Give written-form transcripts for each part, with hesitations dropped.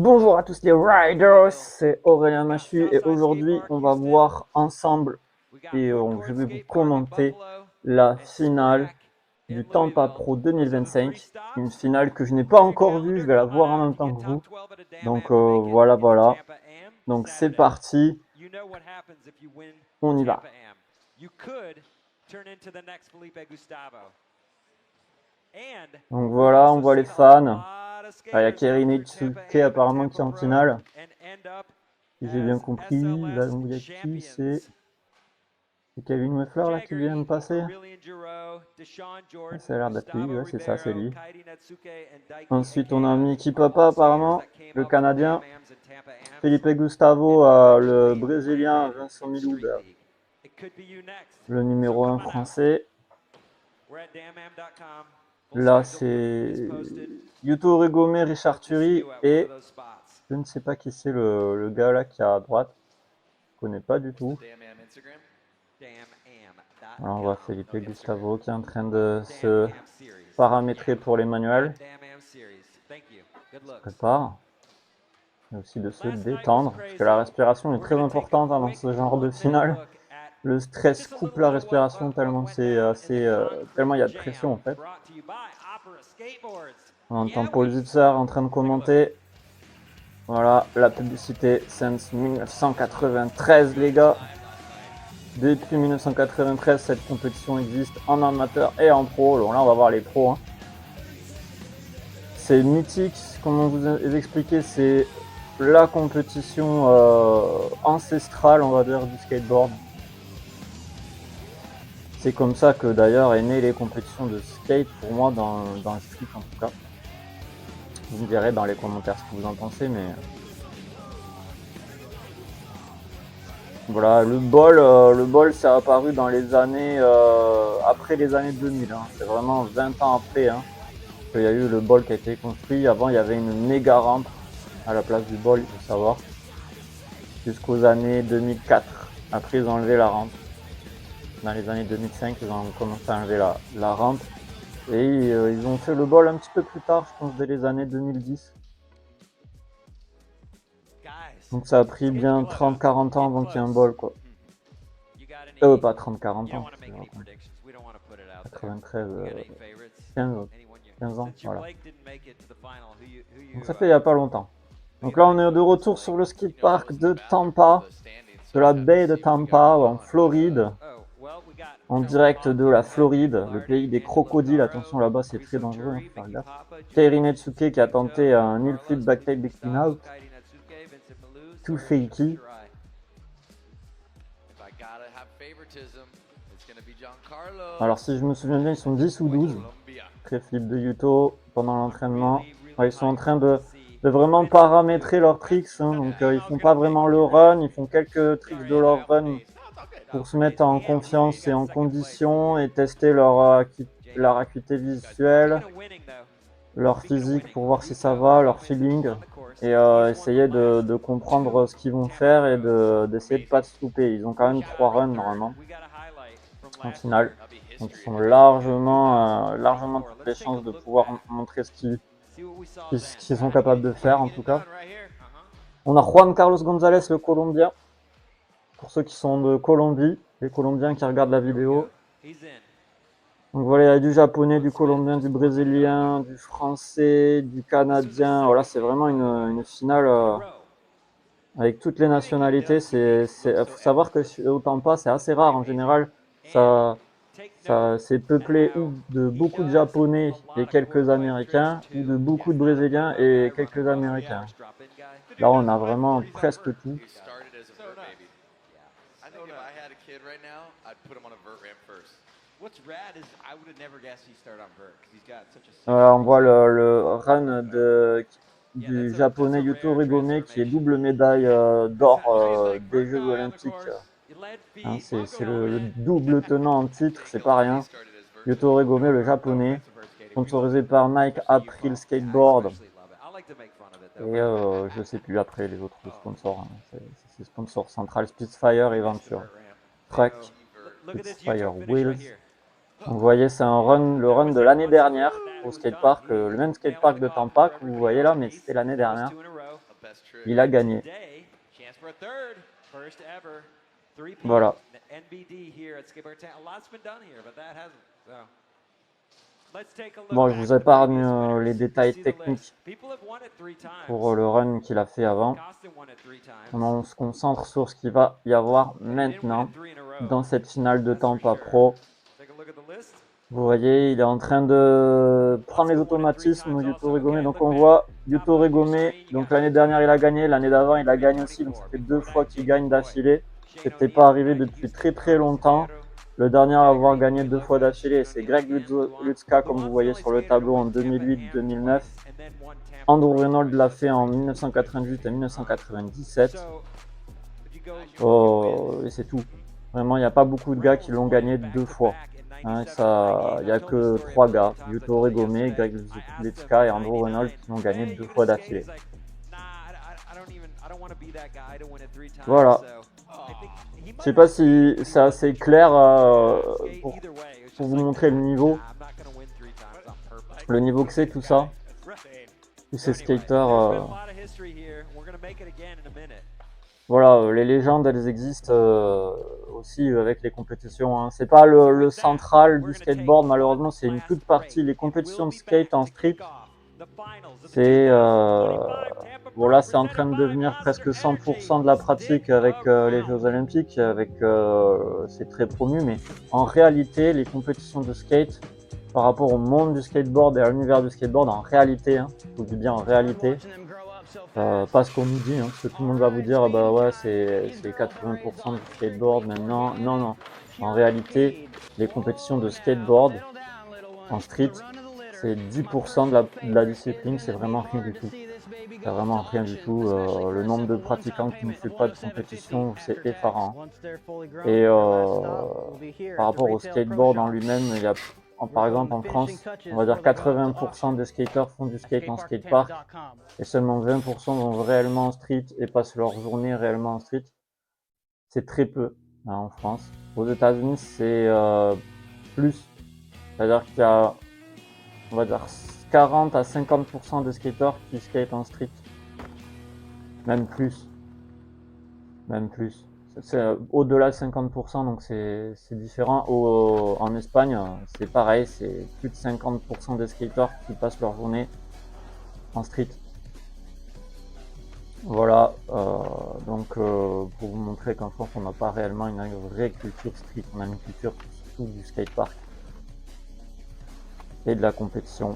Bonjour à tous les riders, c'est Aurélien Machu et aujourd'hui on va voir ensemble et je vais vous commenter la finale du Tampa Pro 2025, une finale que je n'ai pas encore vue, je vais la voir en même temps que vous, donc voilà, donc c'est parti, on y va. Donc voilà, on voit les fans. Il y a Keri Nitsuke apparemment qui est en finale. Si j'ai bien compris, là il y a qui c'est Kevin Weffler là qui vient de passer. Ça a l'air d'être lui, ouais, c'est ça, c'est lui. Ensuite on a Miki Papa apparemment, le Canadien. Felipe Gustavo, le Brésilien Vincent Milou, le numéro 1 français. Là c'est Yuto Rigome, Richard Thury et je ne sais pas qui c'est le gars là qui est à droite. Je connais pas du tout. Alors on voit Felipe Gustavo qui est en train de se paramétrer pour les manuels. Se prépare. Et aussi de se détendre, parce que la respiration est très importante dans ce genre de finale. Le stress coupe la respiration tellement tellement il y a de pression en fait. On entend Paul Zitzer en train de commenter. Voilà, la publicité since 1993 les gars. Depuis 1993, cette compétition existe en amateur et en pro. Alors là, on va voir les pros. Hein. C'est mythique, comme on vous a expliqué, c'est la compétition ancestrale, on va dire, du skateboard. C'est comme ça que d'ailleurs est né les compétitions de skate, pour moi, dans le street en tout cas. Vous me direz dans les commentaires ce que vous en pensez, mais... Voilà, le bol, ça a apparu dans les années... après les années 2000, hein. C'est vraiment 20 ans après, hein. Il y a eu le bol qui a été construit. Avant, il y avait une méga rampe à la place du bol, il faut savoir. Jusqu'aux années 2004. Après, ils ont enlevé la rampe. Dans les années 2005, ils ont commencé à enlever la rampe. Et ils ont fait le bol un petit peu plus tard, je pense, dès les années 2010. Donc ça a pris bien 30-40 ans avant qu'il y ait un bol, quoi. Pas 30-40 ans. 93, 15 ans, voilà. Donc ça fait il n'y a pas longtemps. Donc là, on est de retour sur le skatepark de Tampa, de la baie de Tampa, en Floride, en direct de la Floride, le pays des crocodiles. Attention, là-bas, c'est très dangereux, hein, faut faire gaffe. Kairi Netsuke qui a tenté un heel flip backtail big clean out, tout fakey. Alors si je me souviens bien, ils sont 10 ou 12. Très flip de Yuto pendant l'entraînement. Ouais, ils sont en train de vraiment paramétrer leurs tricks. Hein. Donc ils font pas vraiment le run, ils font quelques tricks de leur run pour se mettre en confiance et en condition et tester leur acuité visuelle, leur physique pour voir si ça va, leur feeling et essayer de comprendre ce qu'ils vont faire et d'essayer de pas se louper. Ils ont quand même 3 runs normalement en finale. Donc ils sont largement toutes les chances de pouvoir montrer ce qu'ils sont capables de faire en tout cas. On a Juan Carlos González, le Colombien. Pour ceux qui sont de Colombie, les Colombiens qui regardent la vidéo. Donc voilà, il y a du japonais, du colombien, du brésilien, du français, du canadien. Voilà, c'est vraiment une finale avec toutes les nationalités. Faut savoir que au Tampa, c'est assez rare en général. C'est peuplé ou de beaucoup de Japonais et quelques Américains, ou de beaucoup de Brésiliens et quelques Américains. Là, on a vraiment presque tout. On voit le run du japonais Yuto Rigome qui est double médaille d'or des Jeux Olympiques. Hein, c'est le double tenant en titre, c'est pas rien. Yuto Rigome, le japonais, sponsorisé par Nike, April Skateboard. Et je sais plus après les autres sponsors. Hein. C'est sponsor central, Spitfire et Venture. Truck, Spitfire Wheels. Donc, vous voyez, c'est le run de l'année dernière au skatepark, le même skatepark de Tampa que vous voyez là, mais c'était l'année dernière. il a gagné. Voilà. Bon, je vous épargne les détails techniques pour le run qu'il a fait avant. On se concentre sur ce qu'il va y avoir maintenant dans cette finale de Tampa Pro. Vous voyez, il est en train de prendre les automatismes, Yuto Rigome. Donc on voit Yuto Rigome, donc l'année dernière il a gagné, l'année d'avant il a gagné aussi, donc ça fait 2 fois qu'il gagne d'affilée. C'était pas arrivé depuis très très longtemps. Le dernier à avoir gagné 2 fois d'affilée, c'est Greg Lutzka, comme vous voyez sur le tableau, en 2008-2009. Andrew Reynolds l'a fait en 1998 et 1997. Oh, et c'est tout. Vraiment, il n'y a pas beaucoup de gars qui l'ont gagné 2 fois. Hein, il n'y a que 3 gars, Yuto Rigome, Greg Lutzka et Andrew Reynolds, qui l'ont gagné 2 fois d'affilée. Voilà. Je sais pas si c'est assez clair pour vous montrer le niveau que c'est tout ça. Tous ces skaters. Voilà, les légendes elles existent aussi avec les compétitions. Hein. C'est pas le central du skateboard, malheureusement, c'est une toute partie. Les compétitions de skate en street, c'est voilà, c'est en train de devenir presque 100% de la pratique avec les Jeux Olympiques, c'est très promu, mais en réalité, les compétitions de skate, par rapport au monde du skateboard et à l'univers du skateboard, en réalité, hein, je vous dis bien en réalité, pas ce qu'on nous dit, hein, parce que tout le monde va vous dire, bah ouais, c'est 80% du skateboard maintenant. Non, non. En réalité, les compétitions de skateboard en street, c'est 10% de la discipline, c'est vraiment rien du tout. C'est vraiment rien du tout. Le nombre de pratiquants qui ne fait pas de compétition, c'est effarant. Et par rapport au skateboard en lui-même, il y a, par exemple en France, on va dire 80% des skateurs font du skate en skatepark et seulement 20% vont réellement en street et passent leur journée réellement en street. C'est très peu hein, en France. Aux États-Unis, c'est plus. C'est-à-dire qu'il y a, on va dire, 40 à 50% de skateurs qui skatent en street. Même plus. Même plus. C'est au-delà de 50%, donc c'est différent. En Espagne, c'est pareil, c'est plus de 50% des skateurs qui passent leur journée en street. Voilà, donc pour vous montrer qu'en France, on n'a pas réellement une vraie culture street, on a une culture surtout du skatepark et de la compétition.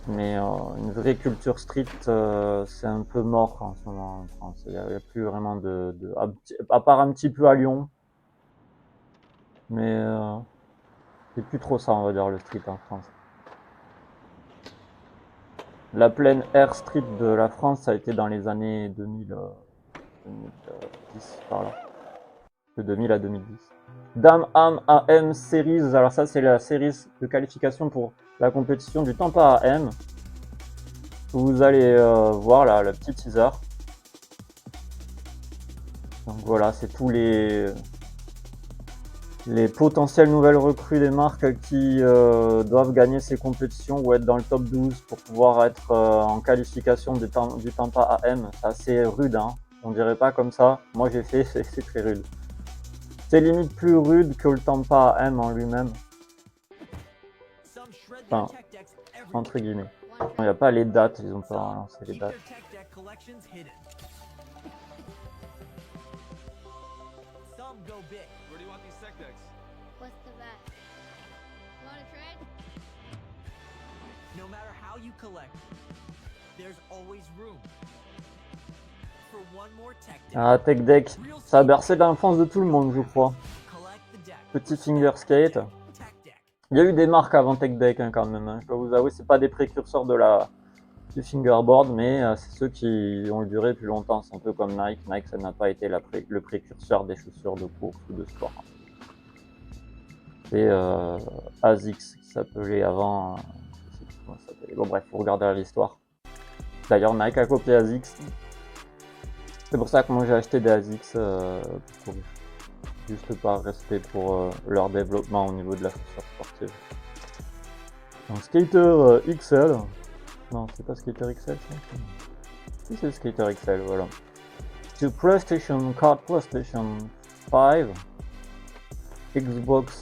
Mais une vraie culture street, c'est un peu mort en ce moment en France. Il n'y a plus vraiment à part un petit peu à Lyon, mais c'est plus trop ça, on va dire, le street en France. La pleine air street de la France, ça a été dans les années 2010, par là. De 2000 à 2010. Dame Am AM Series, alors ça c'est la série de qualification pour la compétition du Tampa AM. Vous allez voir là, le petit teaser. Donc voilà, c'est tous les potentielles nouvelles recrues des marques qui doivent gagner ces compétitions ou être dans le top 12 pour pouvoir être en qualification du Tampa AM. C'est assez rude, hein. On dirait pas comme ça. Moi j'ai fait, c'est très rude. C'est limite plus rude que le Tampa AM en lui-même. Enfin, entre guillemets. Il n'y a pas les dates, ils ont pas lancé les dates. Ah, Tech Deck, ça a bercé l'enfance de tout le monde, je crois. Petit finger skate. Il y a eu des marques avant Tech Deck hein, quand même. Hein. Je dois vous avouer, c'est pas des précurseurs du fingerboard, mais c'est ceux qui ont duré plus longtemps. C'est un peu comme Nike. Nike, ça n'a pas été le précurseur des chaussures de course ou de sport. C'est ASICS qui s'appelait avant. Je sais plus comment ça s'appelait. Bon bref, vous regarderez l'histoire. D'ailleurs, Nike a copié ASICS. C'est pour ça que moi j'ai acheté des ASICS juste par respect pour leur développement au niveau de la chaussure sportive. Un Skater XL. Non, c'est pas Skater XL ça. Si c'est Skater XL, voilà. To PlayStation 4, PlayStation 5, Xbox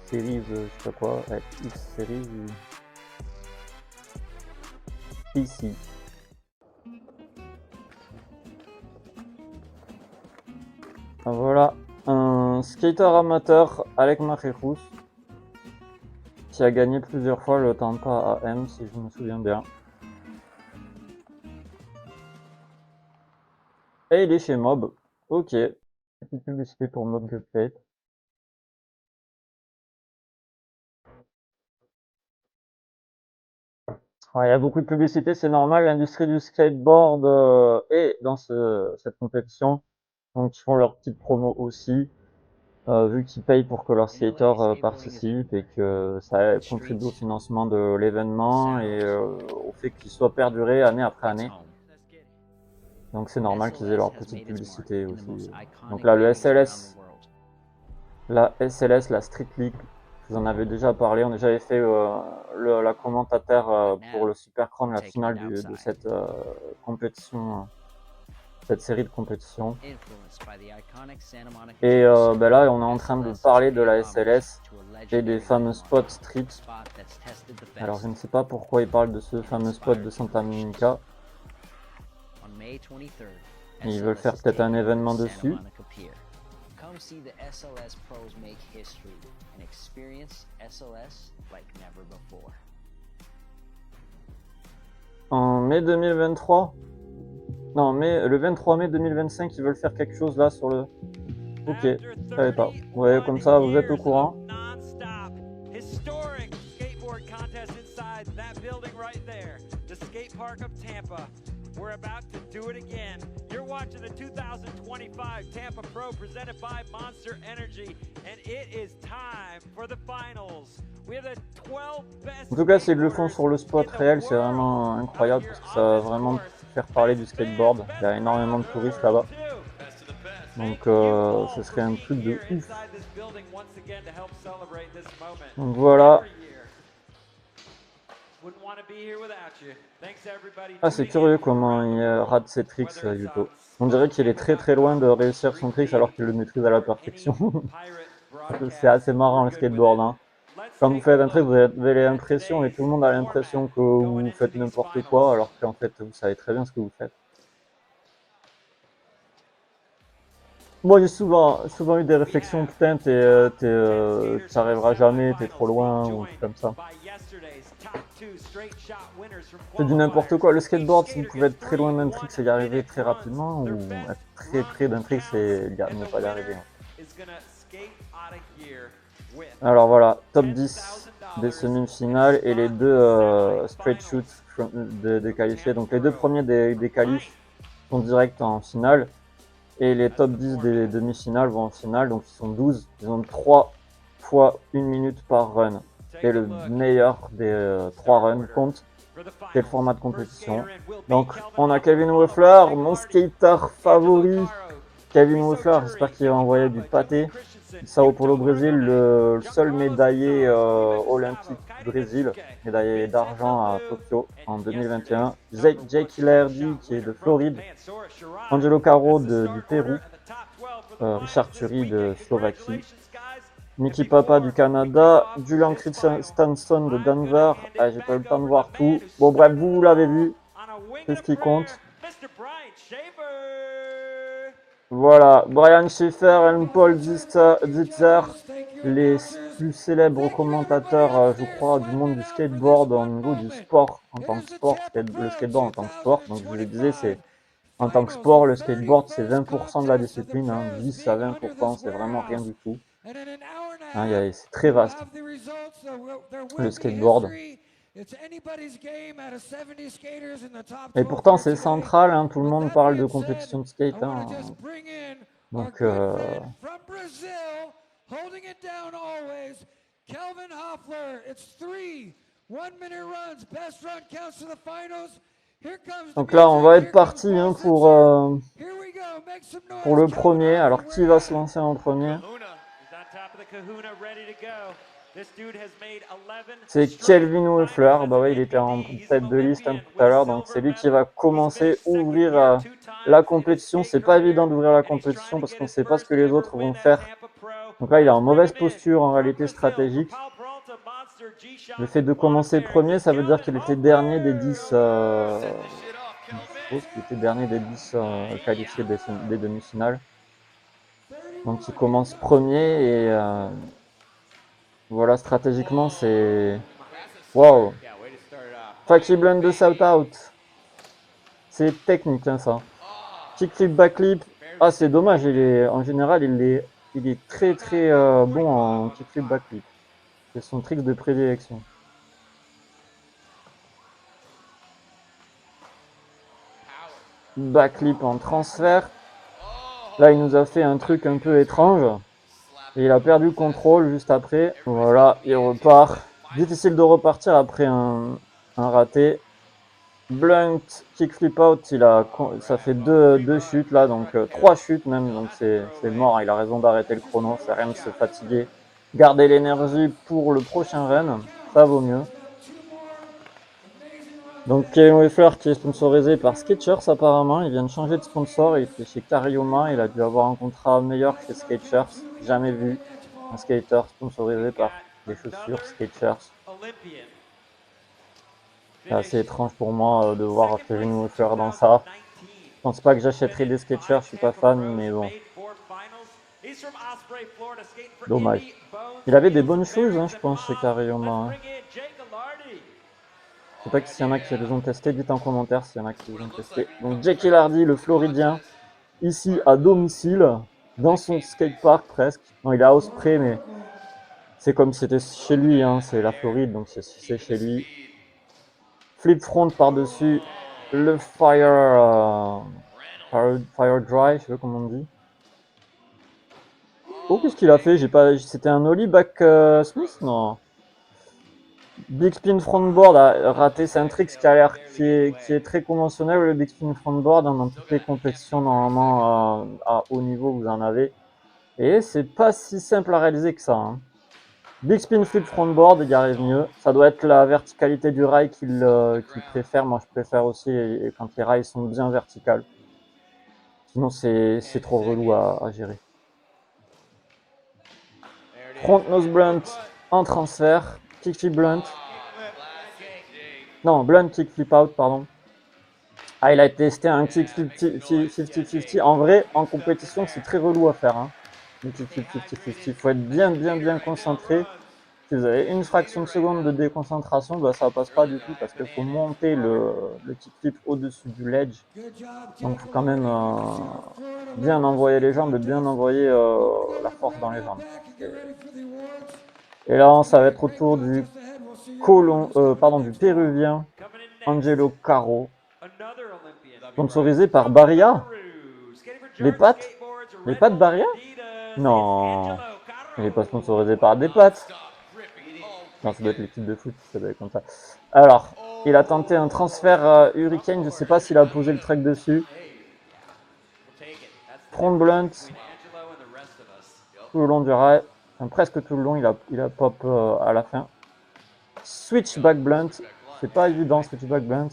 Series, je sais pas quoi, X Series, PC. Voilà, un skater amateur, Alec Majerus, qui a gagné plusieurs fois le Tampa AM, si je me souviens bien. Et il est chez Mob. Ok. Petite publicité pour Mob Update. Ouais, il y a beaucoup de publicité, c'est normal. L'industrie du skateboard est dans cette compétition. Donc ils font leur petite promo aussi. Vu qu'ils payent pour que leurs skaters participent et que ça contribue au financement de l'événement et au fait qu'il soit perduré année après année. Donc c'est normal qu'ils aient leur petite publicité aussi. Donc là, le SLS, la SLS, la Street League, je vous en avais déjà parlé. On a déjà fait la commentateur pour le Supercross, la finale de cette compétition, cette série de compétitions. Et ben là, on est en train de parler de la SLS et des fameux spots street. Alors je ne sais pas pourquoi ils parlent de ce fameux spot de Santa Monica. Ils veulent faire peut-être un événement dessus. En mai 2023, non, le 23 mai 2025, ils veulent faire quelque chose là sur le... Ok, je savais pas. Ouais, comme ça, vous êtes au courant. We're about to do it again. You're watching the 2025 Tampa Pro presented by Monster Energy, and it is time for the finals. We have the 12 best. En tout cas, s'ils le font sur le spot réel, c'est vraiment incroyable parce que ça va vraiment faire parler du skateboard. Il y a énormément de touristes là-bas. Donc, ce serait un truc de ouf. Donc voilà. Ah, c'est curieux comment il rate ses tricks, Yuto. On dirait qu'il est très très loin de réussir son trick alors qu'il le maîtrise à la perfection. C'est assez marrant le skateboard. Hein. Quand vous faites un trick, vous avez l'impression, et tout le monde a l'impression que vous faites n'importe quoi, alors qu'en fait, vous savez très bien ce que vous faites. Moi, j'ai souvent eu des réflexions, putain, t'arriveras jamais, t'es trop loin, ou comme ça. C'est du n'importe quoi. Le skateboard, si vous pouvez être très loin d'un trick et y arriver très rapidement, ou être très près d'un trick et ne pas y arriver. Alors voilà, top 10 des semi-finales et les deux straight shoots des qualifiés. Donc les deux premiers des qualifs sont directs en finale. Et les top 10 des demi-finales vont en finale, donc ils sont 12. Ils ont 3 fois 1 minute par run. Et le meilleur des 3 runs compte. C'est le format de compétition. Donc on a Kevin Weffler, mon skater favori. Kevin Weffler, j'espère qu'il va envoyer du pâté. Sao Paulo, Brésil, le seul médaillé olympique du Brésil, médaillé d'argent à Tokyo en 2021. Jake Hilardi qui est de Floride, Angelo Caro du Pérou, Richard Thury de Slovaquie, Nicky Papa du Canada, Julian Christensen de Denver. Ah, j'ai pas eu le temps de voir tout. Bon bref, vous l'avez vu, c'est ce qui compte. Voilà, Brian Schaeffer et Paul Zitzer, les plus célèbres commentateurs, je crois, du monde du skateboard au niveau du sport, en tant que sport, le skateboard en tant que sport. Donc je vous le disais, c'est en tant que sport, le skateboard c'est 20% de la discipline, hein, 10 à 20%, c'est vraiment rien du tout. Hein, c'est très vaste, le skateboard. Et pourtant c'est central, hein, tout le monde parle de compétition de skate. Hein. Donc donc là on va être parti hein, pour le premier. Alors qui va se lancer en premier? C'est Kelvin Hoefler, bah ouais, il était en tête de liste tout à l'heure, donc c'est lui qui va commencer à ouvrir la compétition. C'est pas évident d'ouvrir la compétition parce qu'on ne sait pas ce que les autres vont faire. Donc là, il est en mauvaise posture en réalité stratégique. Le fait de commencer premier, ça veut dire qu'il était dernier des 10. Je suppose qu'il était dernier des 10 qualifiés des demi-finales. Donc il commence premier et voilà, stratégiquement, c'est. Wow! Fakie Blunt de South Out. C'est technique, hein, ça. Kickflip, backflip. Ah, c'est dommage. En général, il est très très bon en kickflip, backflip. C'est son trick de prédilection. Backflip en transfert. Là, il nous a fait un truc un peu étrange. Et il a perdu le contrôle juste après. Voilà, il repart. Difficile de repartir après un raté. Blunt, kickflip out, ça fait deux chutes là, donc 3 chutes même, donc c'est mort. Il a raison d'arrêter le chrono, ça sert à rien de se fatiguer. Garder l'énergie pour le prochain run, ça vaut mieux. Donc Kevin Hoefler qui est sponsorisé par Skechers apparemment, il vient de changer de sponsor, il était chez Carioma, il a dû avoir un contrat meilleur que chez Skechers, jamais vu un skater sponsorisé par des chaussures Skechers. C'est assez étrange pour moi de voir Kevin Hoefler dans ça. Je pense pas que j'achèterai des Skechers, je suis pas fan, mais bon. Dommage. Il avait des bonnes choses, hein, je pense, chez Carioma. Je sais pas s'il y en a qui les ont testés, dites en commentaire s'il y en a qui les ont testés. Donc Jake Lardy, le Floridien, ici à domicile, dans son skatepark presque. Non, il est à Osprey, mais c'est comme si c'était chez lui, hein, c'est la Floride, donc c'est chez lui. Flip front par-dessus le fire dry, je sais pas comment on dit. Oh, qu'est-ce qu'il a fait? C'était un ollie back Smith? Non. Big spin frontboard a raté, c'est un trick qui est très conventionnel, le big spin frontboard, hein, dans toutes les compétitions normalement à haut niveau vous en avez. Et c'est pas si simple à réaliser que ça. Hein. Big spin flip frontboard, il y arrive mieux. Ça doit être la verticalité du rail qu'il préfère. Moi je préfère aussi quand les rails sont bien verticales. Sinon c'est trop relou à gérer. Front nose blunt en transfert, kickflip blunt. Non, blunt kickflip out, pardon. Ah, il a testé un kickflip 50-50. En vrai, en compétition, c'est très relou à faire. Hein. Le kickflip 50-50. Il faut être bien concentré. Si vous avez une fraction de seconde de déconcentration, bah, ça passe pas du tout parce qu'il faut monter le kickflip au-dessus du ledge. Donc, il faut quand même bien envoyer les jambes et bien envoyer la force dans les jambes. Et là, ça va être au tour du du Péruvien Angelo Caro, sponsorisé par Barria. Les pattes Barria? Non, il n'est pas sponsorisé par des pattes. Non, ça doit être l'équipe de foot, ça doit être comme ça. Alors, il a tenté un transfert Hurricane, je ne sais pas s'il a posé le track dessus. Front blunt, tout le long du rail, enfin, presque tout le long, il a pop à la fin. Switch back blunt, c'est pas évident switch back blunt.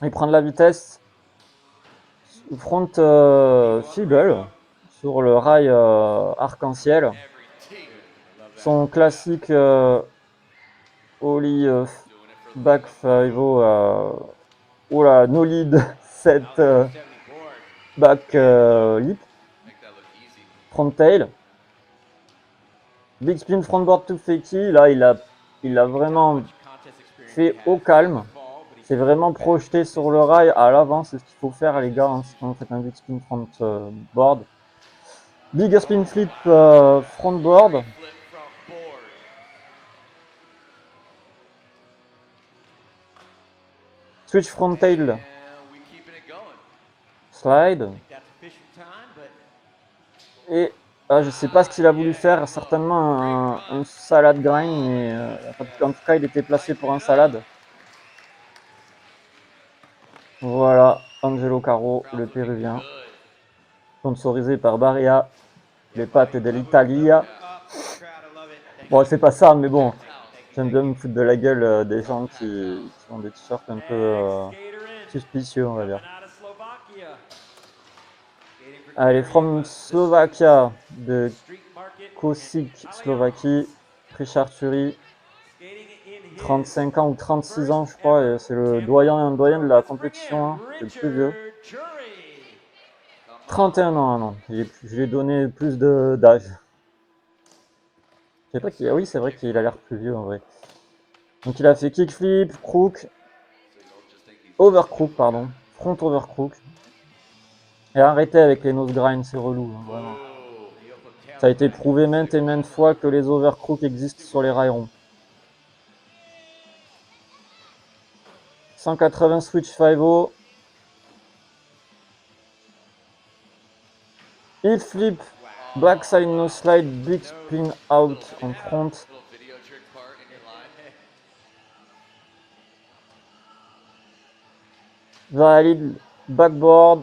Il prend de la vitesse. Front feeble sur le rail arc-en-ciel. Son classique ollie back 5 oh là, no lead 7 back lip. Front tail. Big spin frontboard to fakie. Là, il a vraiment fait au calme. C'est vraiment projeté sur le rail à l'avant. C'est ce qu'il faut faire, les gars, hein, quand vous faites un big spin frontboard. Big spin flip frontboard. Switch front tail. Slide. Et je sais pas ce qu'il a voulu faire, certainement un salad grind, mais en tout cas il était placé pour un salade. Voilà, Angelo Caro, le Péruvien, sponsorisé par Barria, les pâtes de l'Italia. Bon, c'est pas ça, mais bon, j'aime bien me foutre de la gueule des gens qui ont des t-shirts un peu suspicieux, on va dire. Allez, from Slovakia, de Kosic, Slovaquie, Richard Turi, 35 ans ou 36 ans, je crois, c'est le doyen de la compétition, hein. C'est le plus vieux. 31 ans, non, je lui ai donné plus d'âge. Je sais pas qui. Ah oui, c'est vrai qu'il a l'air plus vieux en vrai. Donc il a fait kickflip, crook, overcrook, pardon, front overcrook. Et arrêtez avec les nose grind, c'est relou, hein, vraiment. Ça a été prouvé maintes et maintes fois que les overcrooks existent sur les rails ronds. 180 switch 5-0. Heel flip, backside no slide, big spin out en front. Valide, backboard.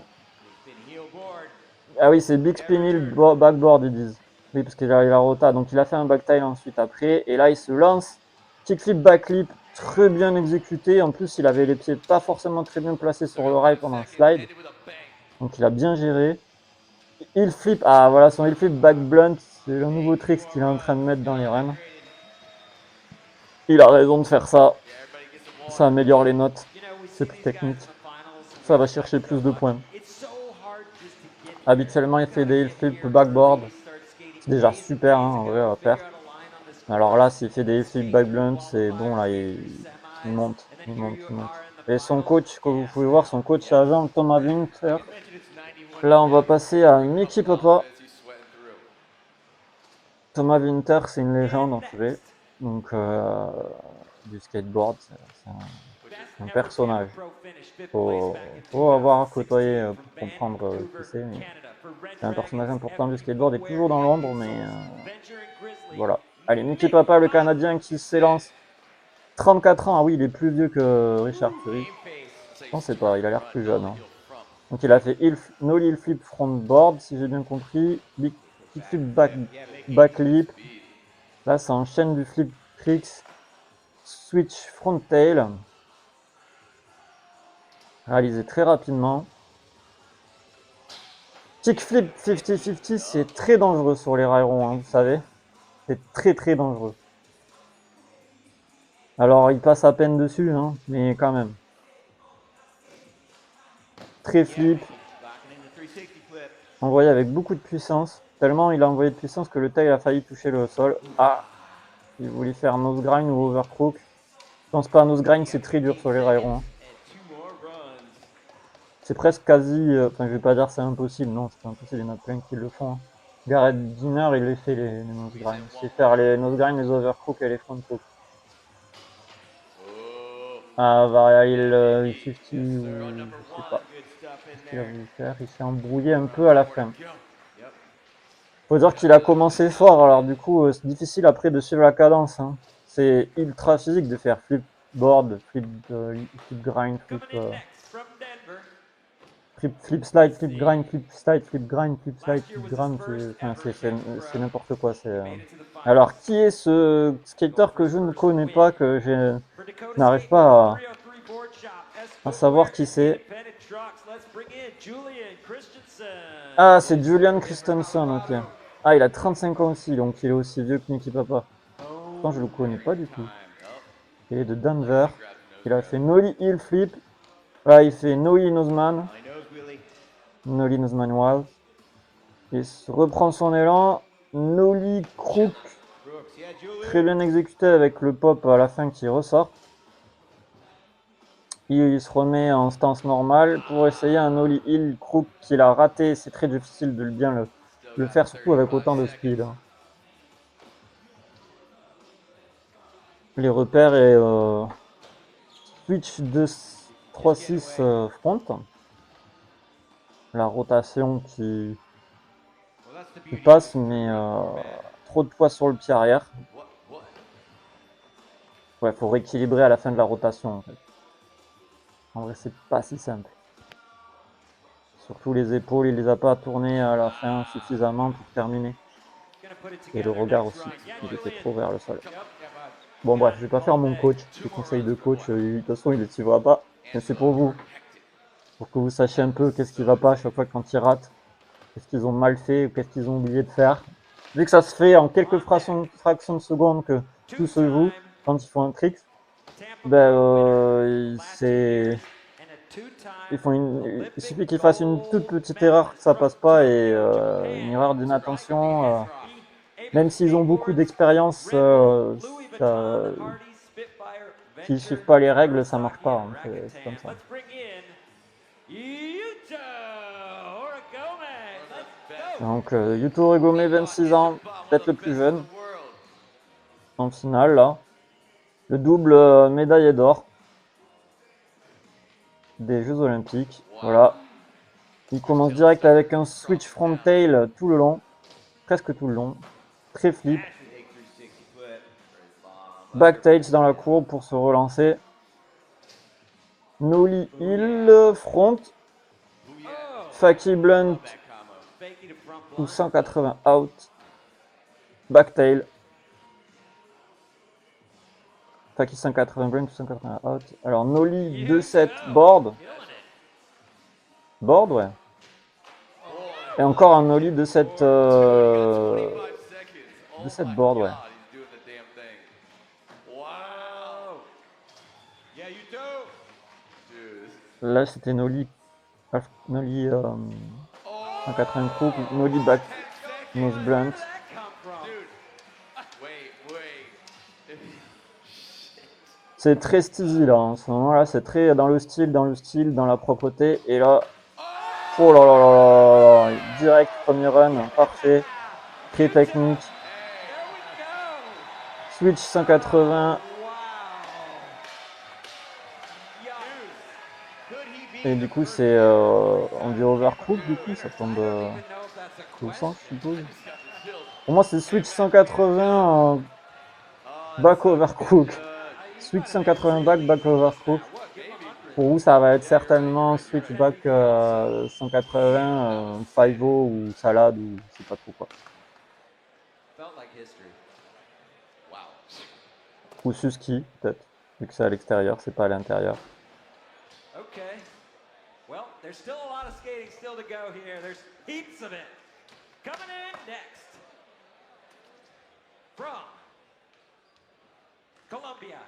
Ah oui, c'est big spin heel backboard, ils disent. Oui, parce qu'il a la rota. Donc il a fait un backtail ensuite après. Et là, il se lance. Kickflip, backflip, très bien exécuté. En plus, il avait les pieds pas forcément très bien placés sur le rail pendant le slide. Donc il a bien géré. Heel flip, ah voilà, son heel flip back blunt, c'est le nouveau trick qu'il est en train de mettre dans les runs. Il a raison de faire ça. Ça améliore les notes. C'est plus technique. Ça va chercher plus de points. Habituellement, il fait des heel flip backboard. C'est déjà super, hein, en vrai, à faire. Alors là, s'il fait des heel flip back blunt, c'est bon, là, il monte. Et son coach, comme vous pouvez voir, son coach est agent Thomas Winter. Là, on va passer à Mickey Papa. Thomas Winter, c'est une légende en fait. Donc, du skateboard, c'est un personnage. Faut avoir côtoyé pour comprendre qui c'est. C'est un personnage important du skateboard et toujours dans l'ombre, mais voilà. Allez, Mickey Papa, le Canadien qui s'élance. 34 ans, ah oui, il est plus vieux que Richard Curry. Je pensais pas, il a l'air plus jeune. Hein. Donc il a fait no heel flip front board, si j'ai bien compris. Big flip back lip. Là, ça enchaîne du flip tricks. Switch front tail. Réalisé très rapidement. Kickflip 50-50, c'est très dangereux sur les rails ronds, hein, vous savez. C'est très dangereux. Alors, il passe à peine dessus, hein, mais quand même. Très flip. Envoyé avec beaucoup de puissance. Tellement il a envoyé de puissance que le tail a failli toucher le sol. Ah, il voulait faire nose grind ou overcrook. Je pense pas, nose grind c'est très dur sur les rails ronds. Hein. C'est presque quasi, enfin je vais pas dire c'est impossible, non c'est pas impossible, il y en a plein qui le font. Hein. Garrett Dinner il les fait les nose grind. Il sait faire les nose grind, les overcrook et les front crook. Ah, Varial 50 ou je sais pas ce qu'il a voulu faire, il s'est embrouillé un peu à la fin. Faut dire qu'il a commencé fort, alors du coup c'est difficile après de suivre la cadence. Hein. C'est ultra physique de faire flip board, flip grind, flip slide, flip grind, flip slide, flip grind, flip slide, flip grind, c'est n'importe quoi. Alors qui est ce skater que je ne connais pas, que je n'arrive pas à savoir qui c'est. Ah, c'est Julian Christensen, ok. Ah, il a 35 ans aussi, donc il est aussi vieux que Nicky Papa. Pourtant, je le connais pas du tout. Il est de Denver. Il a fait Nollie Hill Flip. Là, il fait Nollie Noseman. Nollie Noseman Wild. Il reprend son élan. Nollie Crook. Très bien exécuté avec le pop à la fin qui ressort. Il se remet en stance normale pour essayer un Nollie Hill Crook qu'il a raté. C'est très difficile de bien le faire, surtout avec autant de speed. Hein. Les repères et switch 2-3-6 front. La rotation qui passe, mais trop de poids sur le pied arrière. Ouais, faut rééquilibrer à la fin de la rotation en fait. En vrai, c'est pas si simple. Surtout les épaules, il les a pas tournées à la fin suffisamment pour terminer. Et le regard aussi, il était trop vers le sol. Bon bref, je vais pas faire mon coach, les conseils de coach, de toute façon il les suivra pas, mais c'est pour vous. Pour que vous sachiez un peu qu'est-ce qui va pas à chaque fois quand ils ratent, qu'est-ce qu'ils ont mal fait ou qu'est-ce qu'ils ont oublié de faire. Vu que ça se fait en quelques fractions de secondes que tout se joue quand ils font un trick, ben il suffit qu'ils fassent une toute petite erreur que ça passe pas et une erreur d'inattention. Même s'ils ont beaucoup d'expérience, s'ils suivent pas les règles, ça marche pas. Hein, c'est comme ça. Donc Yuto Horigome, 26 ans, peut-être le plus jeune en finale là. Le double médaillé d'or des Jeux Olympiques. Voilà. Il commence direct avec un switch front tail tout le long, presque tout le long. Très flip. Back tails dans la courbe pour se relancer. Nollie heel front. Faki blunt ou 180 out. Back tail. Faki 180 blunt ou 180 out. Alors Nollie 2-7 board. Board, ouais. Et encore un nollie de cette board, ouais. Là, c'était nollie 180 crook, nollie back nose blunt. C'est très steezy là, en ce moment-là, c'est très dans le style, dans la propreté. Et là, oh là là là là, direct premier run, parfait, très technique. Switch 180. Et du coup, c'est on dit overcrook, du coup, ça tombe au sens, je suppose. Pour moi, c'est switch 180 back overcrook. Switch 180 back overcrook. Pour vous, ça va être certainement switch back 180 5-0 ou salade ou je sais pas trop quoi. Ou Suski, peut-être, vu que c'est à l'extérieur, c'est pas à l'intérieur. Well, there's still a lot of skating still to go here. There's heaps of it. Coming in next from Colombia.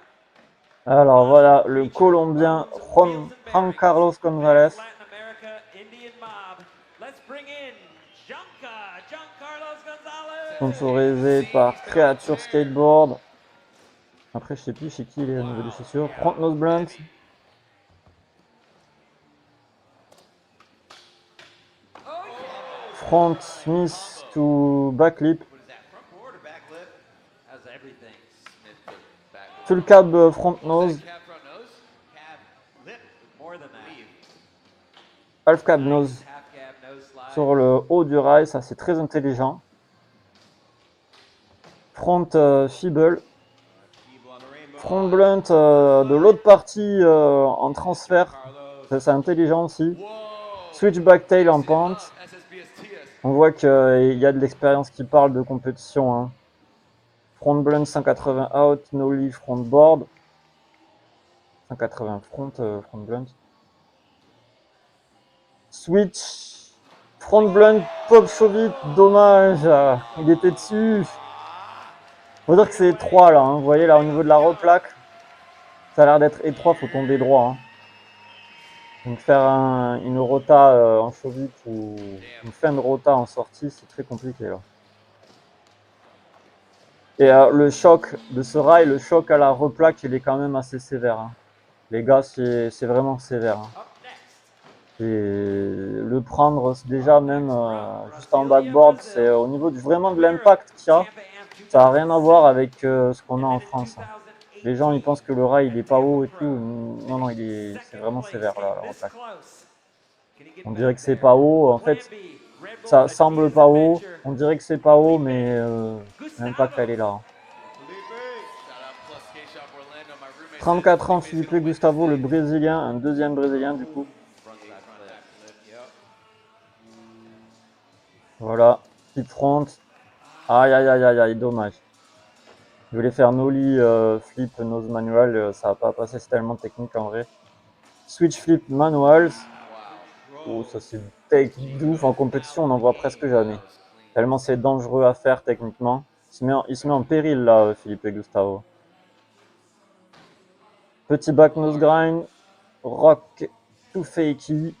Alors voilà, le Colombien Juan Carlos González. Sponsorisé par Creature Skateboard. Après, je sais plus chez qui il est au niveau des chaussures. Front nose blunt. Front Smith to backlip. Full cab front nose. Half cab nose sur le haut du rail, ça c'est très intelligent. Front feeble. Front blunt de l'autre partie en transfert, ça c'est intelligent aussi. Switch back tail en pente. On voit qu'il y a de l'expérience qui parle de compétition. Hein. Front blunt 180 out, nollie front board. 180 front blunt. Switch front blunt pop Chovit, dommage, il était dessus. Faut dire que c'est étroit là, hein. Vous voyez là au niveau de la replaque, ça a l'air d'être étroit, faut tomber droit. Hein. Donc faire une rota en Chovit ou une fin de rota en sortie, c'est très compliqué là. Et le choc de ce rail, le choc à la replaque, il est quand même assez sévère. Hein. Les gars, c'est vraiment sévère. Hein. Et le prendre déjà même juste en backboard, c'est au niveau vraiment de l'impact qu'il y a, ça n'a rien à voir avec ce qu'on a en France. Hein. Les gens ils pensent que le rail il est pas haut et tout. Non, non, c'est vraiment sévère là, la replaque. On dirait que c'est pas haut. En fait, ça semble pas haut. On dirait que c'est pas haut, mais l'impact elle est là. Hein. 34 ans, Felipe Gustavo, le Brésilien, un deuxième Brésilien du coup. Voilà, flip front. Aïe, aïe, aïe, aïe, aïe, dommage. Je voulais faire nollie flip nose manual, ça va pas passer, c'est tellement technique en vrai. Switch flip manuals. Oh, ça c'est tech de ouf en compétition, on en voit presque jamais. Tellement c'est dangereux à faire techniquement. Il se met en péril là, Philippe et Gustavo. Petit back nose grind, rock to fakey,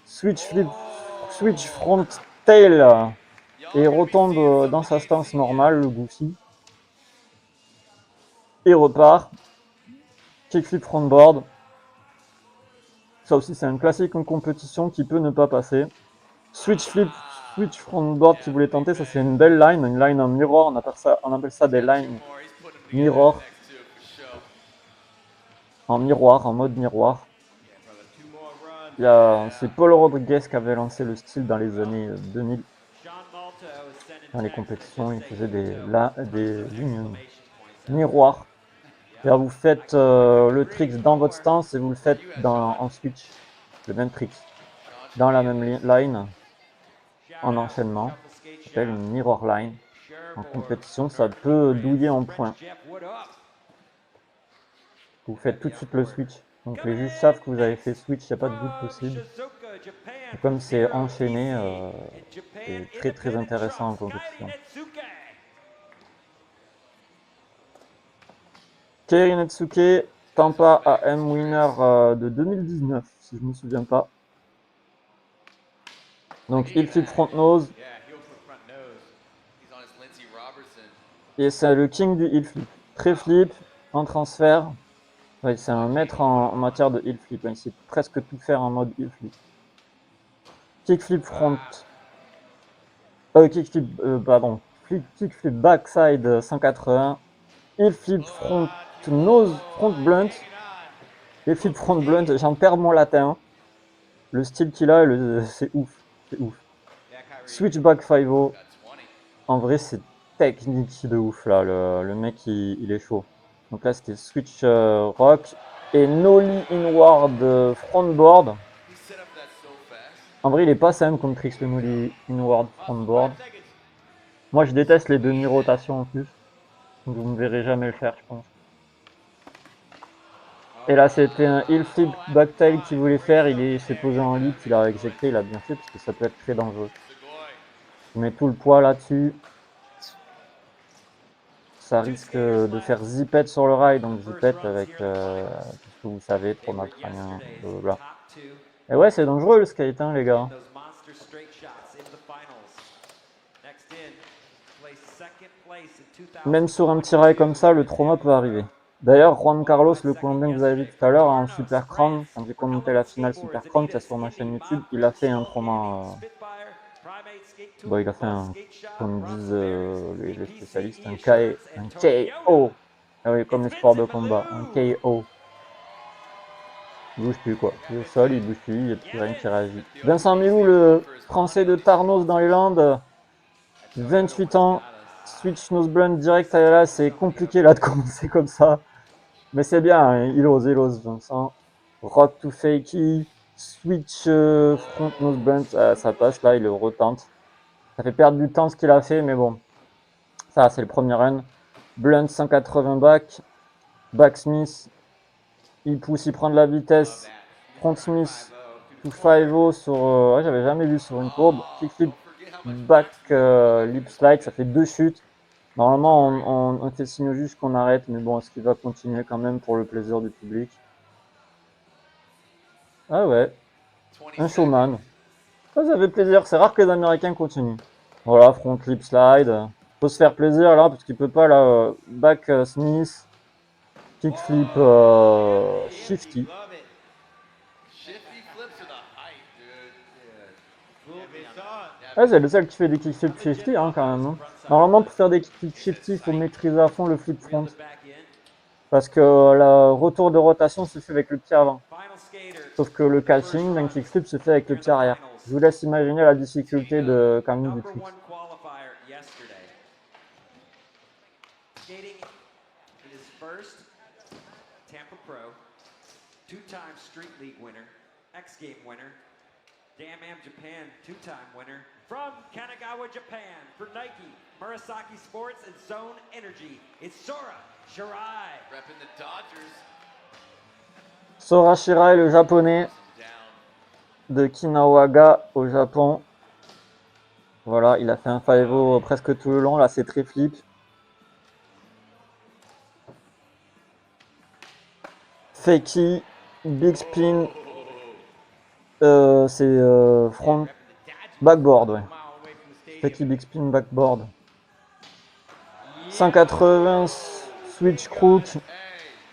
switch flip, switch front tail et retombe dans sa stance normale, le goofy. Et repart. Kickflip frontboard. Ça aussi c'est un classique en compétition qui peut ne pas passer. Switch flip, switch frontboard qui voulait tenter, ça c'est une belle line, une line en mirror, on appelle ça des lines mirror. En miroir, en mode miroir. C'est Paul Rodriguez qui avait lancé le style dans les années 2000. Dans les compétitions, il faisait des lignes miroirs. Là, vous faites le trick dans votre stance et vous le faites en switch. Le même trick. Dans la même line, en enchaînement. Ça s'appelle une mirror line. En compétition, ça peut douiller en points. Vous faites tout de suite le switch. Donc les juges savent que vous avez fait switch, il n'y a pas de doute possible. Et comme c'est enchaîné, c'est très très intéressant en compétition. Keiri Netsuke, Tampa AM winner de 2019, si je ne me souviens pas. Donc heel flip front nose. Et c'est le king du heel flip. Très flip, en transfert. Ouais, c'est un maître en matière de heel flip. Il sait presque tout faire en mode heel flip. Kickflip front. Kickflip backside 180. Heel flip front nose, front blunt. Heel flip front blunt, j'en perds mon latin. Le style qu'il a, c'est ouf. C'est ouf. Switchback 5-0. En vrai, c'est technique de ouf là. Le mec, il est chaud. Donc là, c'était switch rock et nollie inward frontboard. En vrai, il est pas simple comme tricks le nollie inward frontboard. Moi, je déteste les demi-rotations en plus. Donc vous me verrez jamais le faire, je pense. Et là, c'était un heel flip backtail qu'il voulait faire. Il s'est posé en lip, il a éjecté, il a bien fait parce que ça peut être très dangereux. Je mets tout le poids là-dessus. Ça risque de faire zipette sur le rail, donc zipette avec tout ce que vous savez, trauma crânien, blablabla. Et ouais, c'est dangereux le skate, hein, les gars. Même sur un petit rail comme ça, le trauma peut arriver. D'ailleurs, Juan Carlos, le Colombien que vous avez vu tout à l'heure, en Super Crown, quand j'ai commenté la finale Super Crown, qui est sur ma chaîne YouTube, il a fait un trauma. Bon, il a fait un, comme disent les spécialistes, un KO. Ah oui, comme les sports de combat, un KO. Il bouge plus quoi. Il est au sol, il bouge plus, il n'y a plus rien qui réagit. Vincent Milou, le français de Tarnos dans les Landes, 28 ans, switch nose blunt direct à là, c'est compliqué là de commencer comme ça. Mais c'est bien, hein, il ose Vincent. Rock to fakey, switch front nose blunt, ça passe là, il le retente. Ça fait perdre du temps ce qu'il a fait, mais bon. Ça, c'est le premier run. Blunt 180 backsmith. Il pousse, il prend de la vitesse. Front smith to 5-0 sur. Ouais, j'avais jamais vu sur une courbe. Kickflip back lip slide, ça fait 2 chutes. Normalement, on fait signe au juge qu'on arrête, mais bon, est-ce qu'il va continuer quand même pour le plaisir du public? Ah ouais, un showman. Ça fait plaisir, c'est rare que les Américains continuent. Voilà, front lip slide. Faut se faire plaisir là, parce qu'il peut pas là. Back Smith, kickflip shifty. Ouais, c'est le seul qui fait des kickflips shifty hein, quand même. Hein. Normalement, pour faire des kickflips shifty, il faut maîtriser à fond le flip front. Parce que le retour de rotation se fait avec le pied avant. Sauf que le catching d'un kickflip se fait avec le pied arrière. Je vous laisse imaginer la difficulté de quand même du trick. Tampa Pro, two-time Street League winner, X Game winner, Dam Am Japan two-time winner from Kanagawa, Japan for Nike. Murasaki Sports and Zone Energy. It's Sora Shirai. Repping the Dodgers. Sora Shirai, le japonais Down. de Kinawaga au Japon. Voilà, il a fait un 5-0 presque tout le long. Là, c'est très flip. Fakey, big spin. C'est front backboard, ouais. Fakey, big spin, backboard. 180 switch crook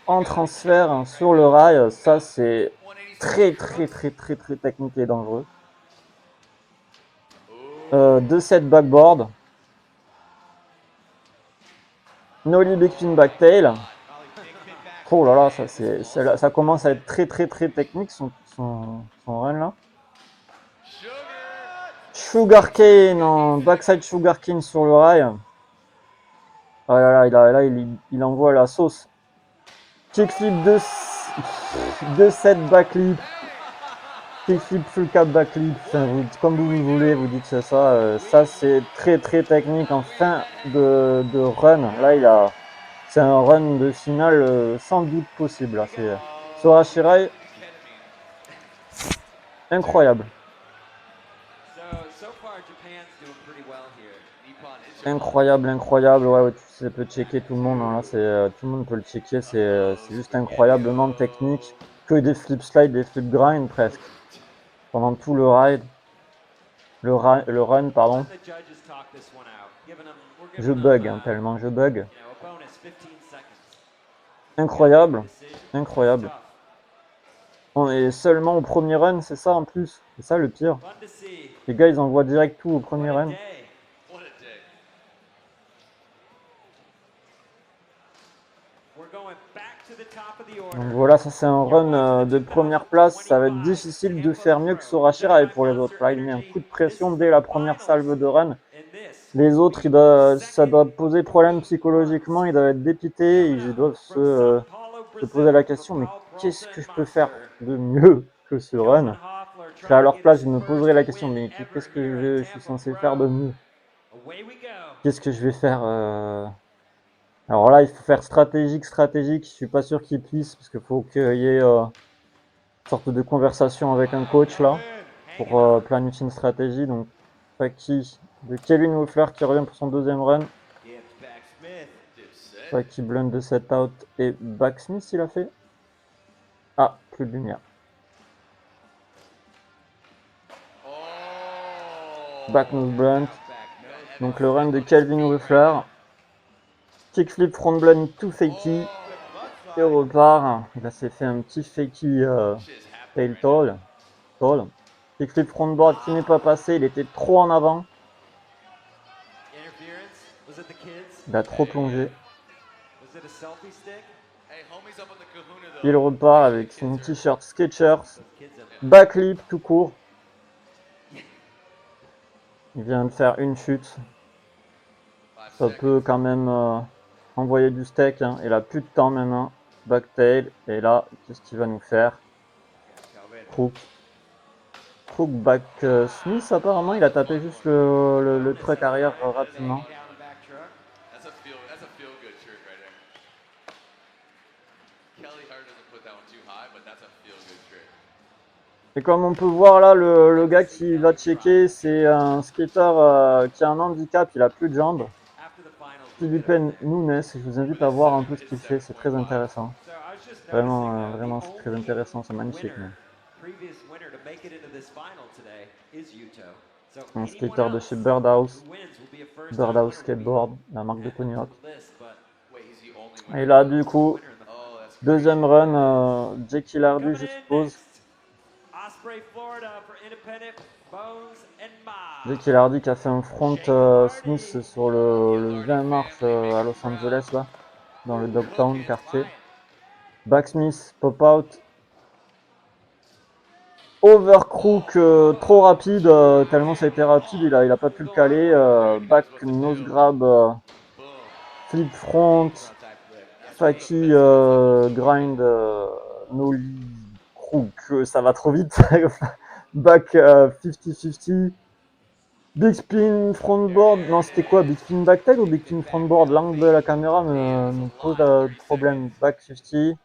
en transfert sur le rail. Ça, c'est très technique et dangereux. 2-7 backboard. Nollie big spin backtail. Oh là là, ça commence à être très technique son run là. Sugar cane en backside sugar cane sur le rail. Oh là là, il envoie la sauce. Kickflip 2-7 backflip. Kickflip full cap backflip. Enfin, comme vous voulez, vous dites ça. Ça c'est très technique en fin de run. Là c'est un run de finale sans doute possible. Là. C'est Sora Shirai. Incroyable. Incroyable. Ouais, tu peux checker tout le monde. Hein. Là, tout le monde peut le checker. C'est juste incroyablement technique. Que des flip slide, des flip grind presque. Pendant tout le ride. Le run, pardon. Je bug, hein, tellement je bug. Incroyable. On est seulement au premier run, c'est ça en plus. C'est ça le pire. Les gars, ils envoient direct tout au premier run. Donc voilà, ça c'est un run de première place. Ça va être difficile de faire mieux que Sora Shirai pour les autres. Là, il met un coup de pression dès la première salve de run. Les autres, ça doit poser problème psychologiquement. Ils doivent être dépités. Ils doivent se poser la question, mais qu'est-ce que je peux faire de mieux que ce run? Je serais à leur place, je me poserais la question, mais qu'est-ce que je suis censé faire de mieux? Qu'est-ce que je vais faire Alors là, il faut faire stratégique. Je suis pas sûr qu'il puisse, parce qu'il faut qu'il y ait une sorte de conversation avec un coach là, pour planifier une stratégie. Donc, Fakey de Kevin Woffler qui revient pour son deuxième run. Fakey blunt de set out et Backsmith il a fait. Ah, plus de lumière. Back nose blunt. Donc le run de Kevin Woffler. Kickflip front blunt to Fakey. Et repart. Il s'est fait un petit Fakey tail tall. Kickflip front board qui n'est pas passé. Il était trop en avant. Il a trop plongé. Il repart avec son t-shirt Skechers. Backlip tout court. Il vient de faire une chute. Ça peut quand même envoyer du steak. Hein. Il a plus de temps maintenant. Backtail. Et là, qu'est-ce qu'il va nous faire? Crook back Smith apparemment. Il a tapé juste le truck arrière rapidement. Et comme on peut voir là, le gars qui va checker, c'est un skater qui a un handicap, il a plus de jambes. Philippe Nunes, je vous invite à voir un peu ce qu'il fait, c'est très intéressant. Vraiment c'est très intéressant, c'est magnifique. Même. Un skater de chez Birdhouse Skateboard, la marque de Tony Hawk. Et là du coup, deuxième run, Jackie Lardy je suppose. Jackie Lardy qui a fait un front Smith sur le 20 mars à Los Angeles là, dans le Dogtown quartier. Backsmith, pop out. Overcrook trop rapide, tellement ça a été rapide, il a pas pu le caler. Back nose grab, flip front, Fakey grind, nollie crook, ça va trop vite. Back 50-50. Big spin frontboard. Non, c'était quoi? Big spin backtail ou big spin frontboard? L'angle de la caméra me pose problème. Back 50.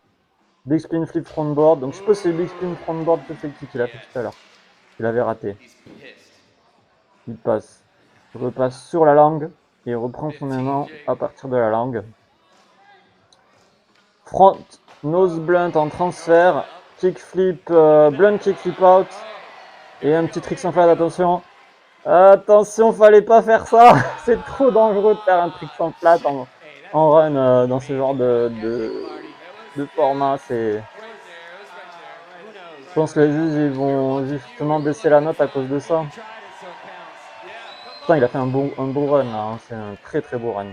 Big spin flip frontboard. Donc je suppose que c'est big spin frontboard to fake qu'il a fait tout à l'heure. Il avait raté. He's pissed. Il passe. Il repasse sur la langue. Et il reprend son aimant à partir de la langue. Front nose blunt en transfert. Kickflip, blunt kickflip out. Et un petit trick sans fade, attention. Attention, fallait pas faire ça. C'est trop dangereux de faire un trick sans flat en run dans ce genre de format. Je pense que les juges ils vont justement baisser la note à cause de ça. Putain, il a fait un beau run là. Hein. C'est un très très beau run.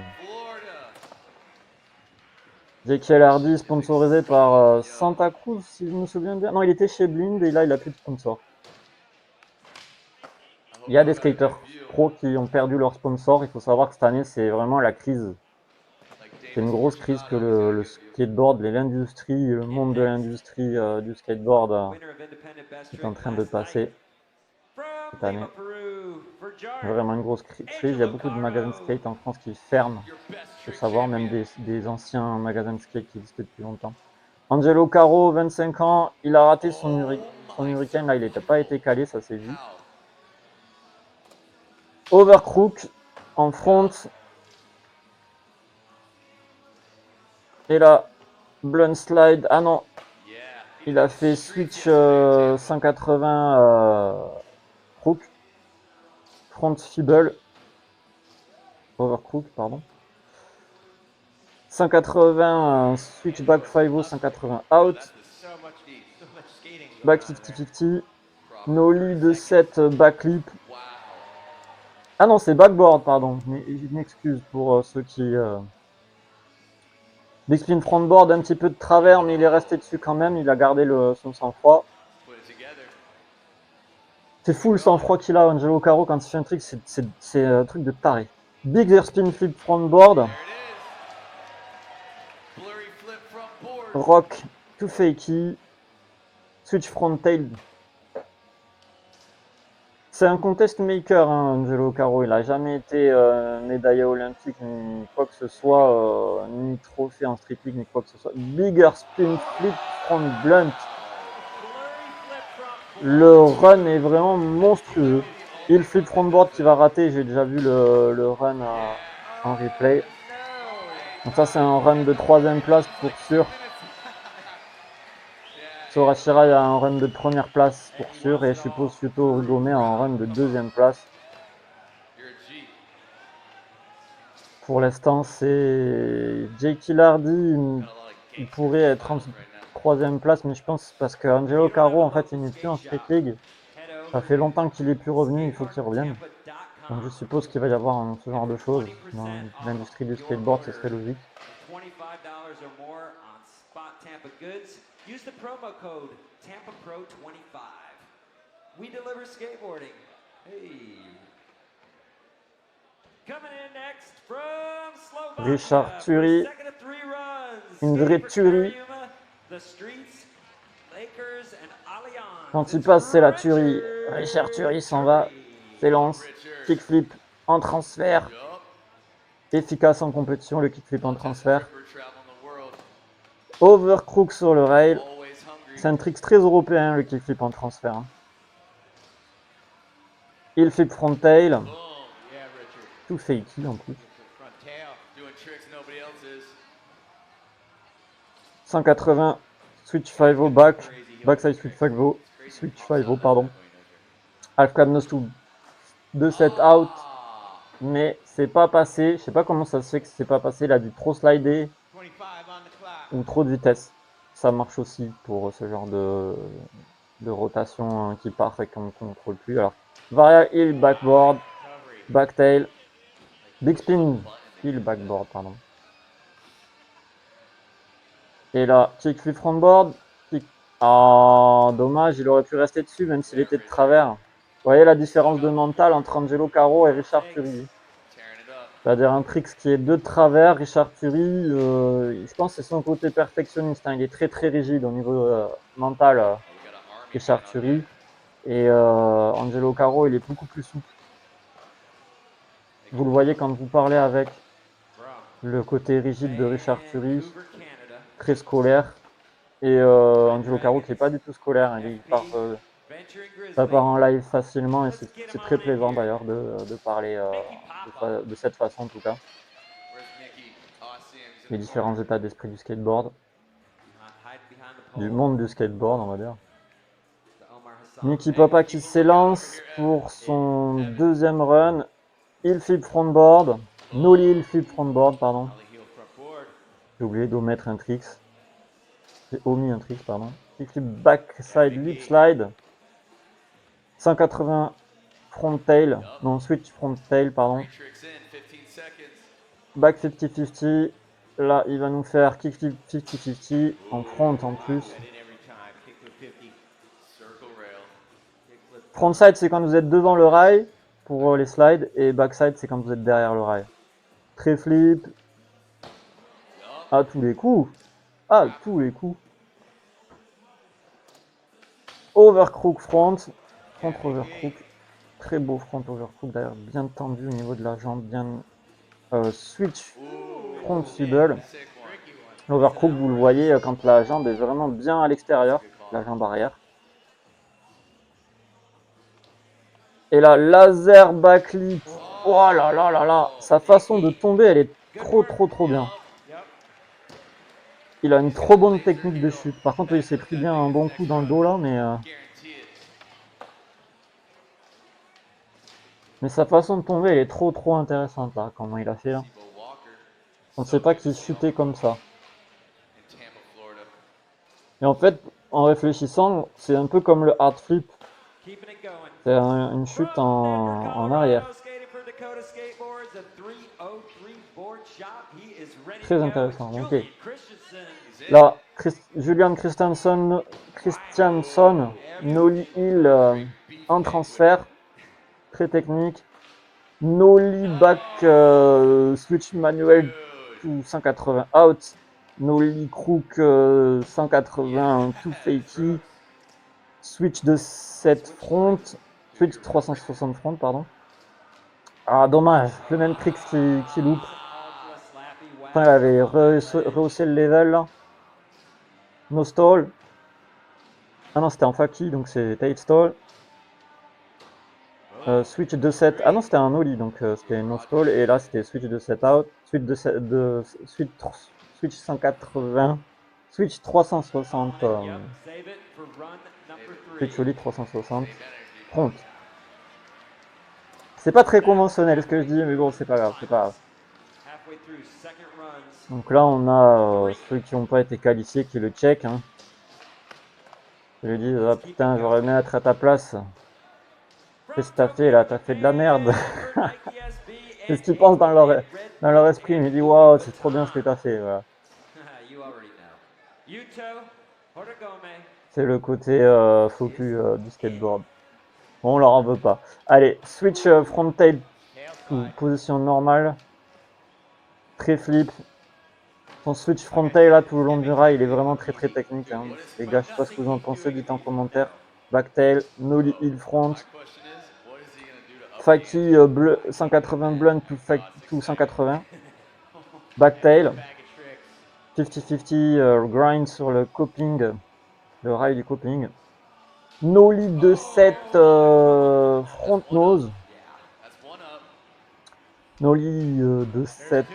JKL Hardy sponsorisé par Santa Cruz, si je me souviens bien. Non, il était chez Blind et là il a plus de sponsor. Il y a des skaters pro qui ont perdu leur sponsor. Il faut savoir que cette année, c'est vraiment la crise. C'est une grosse crise que le skateboard, l'industrie, le monde de l'industrie du skateboard est en train de passer cette année. Vraiment une grosse crise. Il y a beaucoup de magasins de skate en France qui ferment. Il faut savoir, même des anciens magasins de skate qui existaient depuis longtemps. Angelo Caro, 25 ans, il a raté son hurricane. Là, il n'a pas été calé, ça s'est vu. Overcrook en front. Et là, blunt slide. Ah non, il a fait switch 180 crook. Front fibble. Overcrook, pardon. 180 switch back 5-0, 180 out. Back 50-50. Nollie de 7 backlip. Ah non, c'est backboard, pardon. Je m'excuse pour ceux qui... Big spin frontboard, un petit peu de travers, mais il est resté dessus quand même. Il a gardé son sang-froid. C'est fou le sang-froid qu'il a, Angelo Caro, quand il fait un trick, c'est un truc de taré. Big air spin flip frontboard. Rock to fakey. Switch front tail. C'est un contest maker, hein, Angelo Caro. Il n'a jamais été médaillé olympique, ni quoi que ce soit, ni trophée en street league, ni quoi que ce soit. Bigger spin flip front blunt. Le run est vraiment monstrueux. Il flip frontboard qui va rater. J'ai déjà vu le run en replay. Donc ça, c'est un run de 3ème place pour sûr. Sora Shirai a un run de 1re place pour sûr. Et je suppose Yuto Rigome a un run de 2ème place. Pour l'instant, c'est Jake Hardy. Il pourrait être en 3ème place, mais je pense parce que Angelo Caro, en fait, il n'est plus en Street League. Ça fait longtemps qu'il est plus revenu, il faut qu'il revienne. Donc je suppose qu'il va y avoir ce genre de choses dans l'industrie du skateboard, ce serait logique. Richard Thury, une vraie tuerie. Quand il passe, c'est la tuerie. Richard Thury s'en va, s'élance, kickflip en transfert. Efficace en compétition, le kickflip en transfert. Overcrook sur le rail. C'est un trick très européen, le kickflip en transfert. Il flip front tail. Tout fakey en plus. 180 switch 5-0 backside switch 5-0 pardon. Half cab nose to 2-7 out, mais c'est pas passé. Je sais pas comment ça se fait que c'est pas passé. Il a dû trop slider ou trop de vitesse. Ça marche aussi pour ce genre de rotation qui part et qu'on ne contrôle plus. Alors, Varia heel backboard, backtail, big spin heel backboard, pardon. Et là, kickflip frontboard. Ah, dommage, il aurait pu rester dessus même s'il était de travers. Vous voyez la différence de mental entre Angelo Caro et Richard Thury. C'est-à-dire un trick qui est de travers. Richard Thury, je pense que c'est son côté perfectionniste. Hein. Il est très très rigide au niveau mental, Richard Thury. Et Angelo Caro, il est beaucoup plus souple. Vous le voyez quand vous parlez avec le côté rigide de Richard Fury, Vancouver, Canada. très scolaire, et Angelo Caro qui est pas du tout scolaire, Venturing ça Grizzly. part en live facilement et c'est très plaisant d'ailleurs de parler de cette façon en tout cas. Where's Mickey? Oh, I see him. He's in Les the différents corner. états d'esprit du skateboard, Hide behind the du pole. monde du skateboard on va dire. To Omar Hassan. Nicky Papa qui s'élance pour son deuxième run. Heel flip frontboard. Nollie heel flip frontboard, pardon. Ollie heel front board. J'ai oublié d'omettre un tricks. J'ai omis un tricks, pardon. Kick flip backside lip slide. 180 front tail. Non, switch front tail, pardon. Three tricks in, 15 seconds. Back 50-50. Là, il va nous faire kick flip 50-50 en front en plus. Get in every time. Kickflip 50. Circle rail. Kickflip. Frontside, c'est quand vous êtes devant le rail pour les slides. Et backside, c'est quand vous êtes derrière le rail. Très flip. Yup. À tous les coups. À tous les coups. Overcrook front. Front overcrook. Très beau front overcrook d'ailleurs. Bien tendu au niveau de la jambe. Bien switch front fibble. Sick one. L'overcrook, vous le voyez quand la jambe est vraiment bien à l'extérieur. La jambe arrière. Et la laser backlip. Oh là là là là. Sa façon de tomber, elle est trop bien. Yep. Il a une trop bonne technique de chute. Par contre, il s'est pris bien un bon coup dans le dos là, Guarantee it. mais sa façon de tomber, elle est trop intéressante là, comment il a fait là. Bo Walker On ne sait pas qu'il chutait comme ça. in Tampa, Florida. Et en fait, en réfléchissant, c'est un peu comme le hard flip. Keeping it going. C'est une chute en arrière. Skating for Dakota Skateboards, a 303 board shop. He is ready Très to go. intéressant, It's ok. Julian Christensen. He's in. Là, Julian Christianson, Nollie Hill en transfert. Très technique. Nollie back switch manuel to 180 out. Nollie crook 180 to fakey. Switch de 7 front. Switch 360 front, pardon. Ah, dommage. Le même tricks qui loupe. Onto a slappy whack. Putain, il avait rehaussé le level là. No stall. Ah non, c'était en fakie, donc c'est tail stall. Switch de 7. Ah non, c'était un nollie, donc c'était no stall. Et là, c'était switch de 7 out. Switch 180. Switch 360. Yep. Save it for run number 3. Switch solide 360. Same energy. Front. C'est pas très conventionnel ce que je dis, mais bon, c'est pas grave, c'est pas grave. Halfway through second runs. Donc là, on a ceux qui n'ont pas été qualifiés qui le check. Hein. Ils lui disent, ah putain, j'aurais aimé être à ta place. Qu'est-ce que t'as fait là? T'as fait de la merde. C'est ce qu'ils pensent dans leur esprit. Mais ils disent, waouh, c'est trop bien ce que t'as fait. Voilà. You already know. Yuto Horigome. C'est le côté focus du skateboard. Bon, on leur en veut pas. Allez, switch front tail, position normale. Très flip. Son switch front tail là tout le long du rail, il est vraiment très technique. Hein. Les gars, je sais pas ce que vous en pensez, dites en commentaire. Back tail, nollie heel front. My question is, what is he gonna do to up Fakie 180 blunt to 180. Back tail. Bag of tricks. 50-50 grind sur le coping, le rail du coping. Nollie de 7 front nose. That's one up. Nollie de 7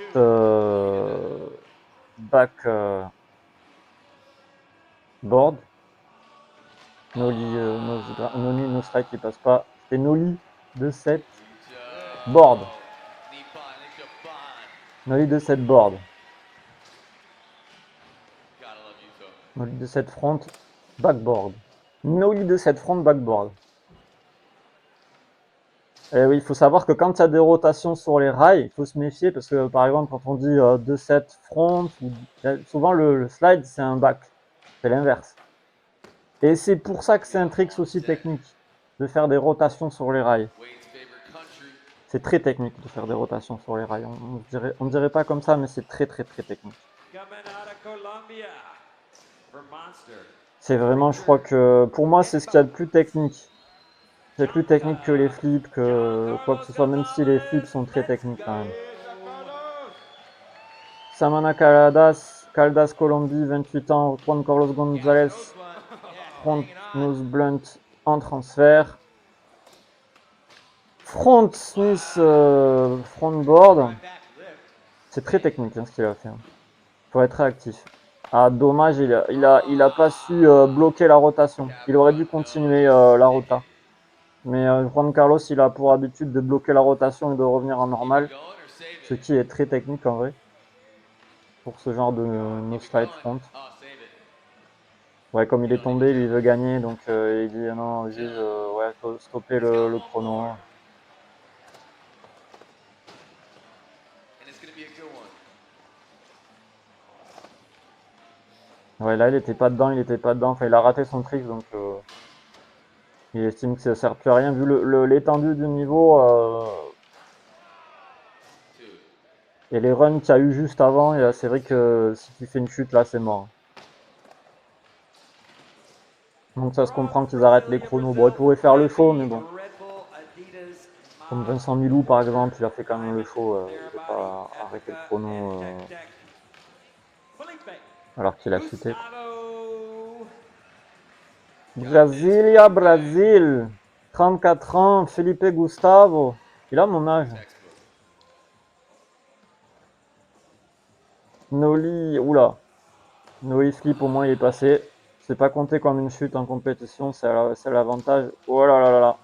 back board. Nollie no strike qui passe pas. C'est Nollie de 7 board. Nippon, Japan. Nollie de 7 board. Gotta love Yuto. Nollie de 7 front backboard. Nollie de 7 front backboard. Et oui, il faut savoir que quand il y a des rotations sur les rails, il faut se méfier parce que par exemple quand on dit 2-7 front, souvent le slide c'est un back, c'est l'inverse. Et c'est pour ça que c'est un tricks aussi technique, de faire des rotations sur les rails. Wayne's favorite country. C'est très technique de faire des rotations sur les rails, on dirait pas comme ça mais c'est très technique. Coming out of Colombia for Monster. C'est vraiment, je crois que pour moi c'est ce qu'il y a de plus technique. C'est plus technique que les flips, que quoi que ce soit, même si les flips sont très techniques quand même. Samana Caldas Colombie, 28 ans, Juan Carlos González, front nose blunt en transfert. Front Smith, front board. C'est très technique hein, ce qu'il a fait. Faut être réactif. Ah dommage, il a pas su bloquer la rotation. Il aurait dû continuer la rota. Mais Juan Carlos, il a pour habitude de bloquer la rotation et de revenir en normal. Ce qui est très technique en vrai. Pour ce genre de no slide front. Ouais, comme il est tombé, lui il veut gagner, donc il dit non, vas-y, ouais, faut stopper le chrono. Ouais, là il était pas dedans, enfin il a raté son trick, donc il estime que ça sert plus à rien vu l'étendue du niveau et les runs qu'il y a eu juste avant, et c'est vrai que si tu fais une chute là c'est mort. Donc ça se comprend qu'ils arrêtent les chronos. Bon, ils pourraient faire le show, mais bon. Comme Vincent Milou par exemple, il a fait quand même le show, il veut pas arrêter le chrono alors qu'il a chuté. Brasilia, Brasil, 34 ans, Felipe Gustavo, il a mon âge. Noli, oula, Noli flip au moins il est passé. C'est pas compté comme une chute en compétition, c'est l'avantage. Oh là là là là.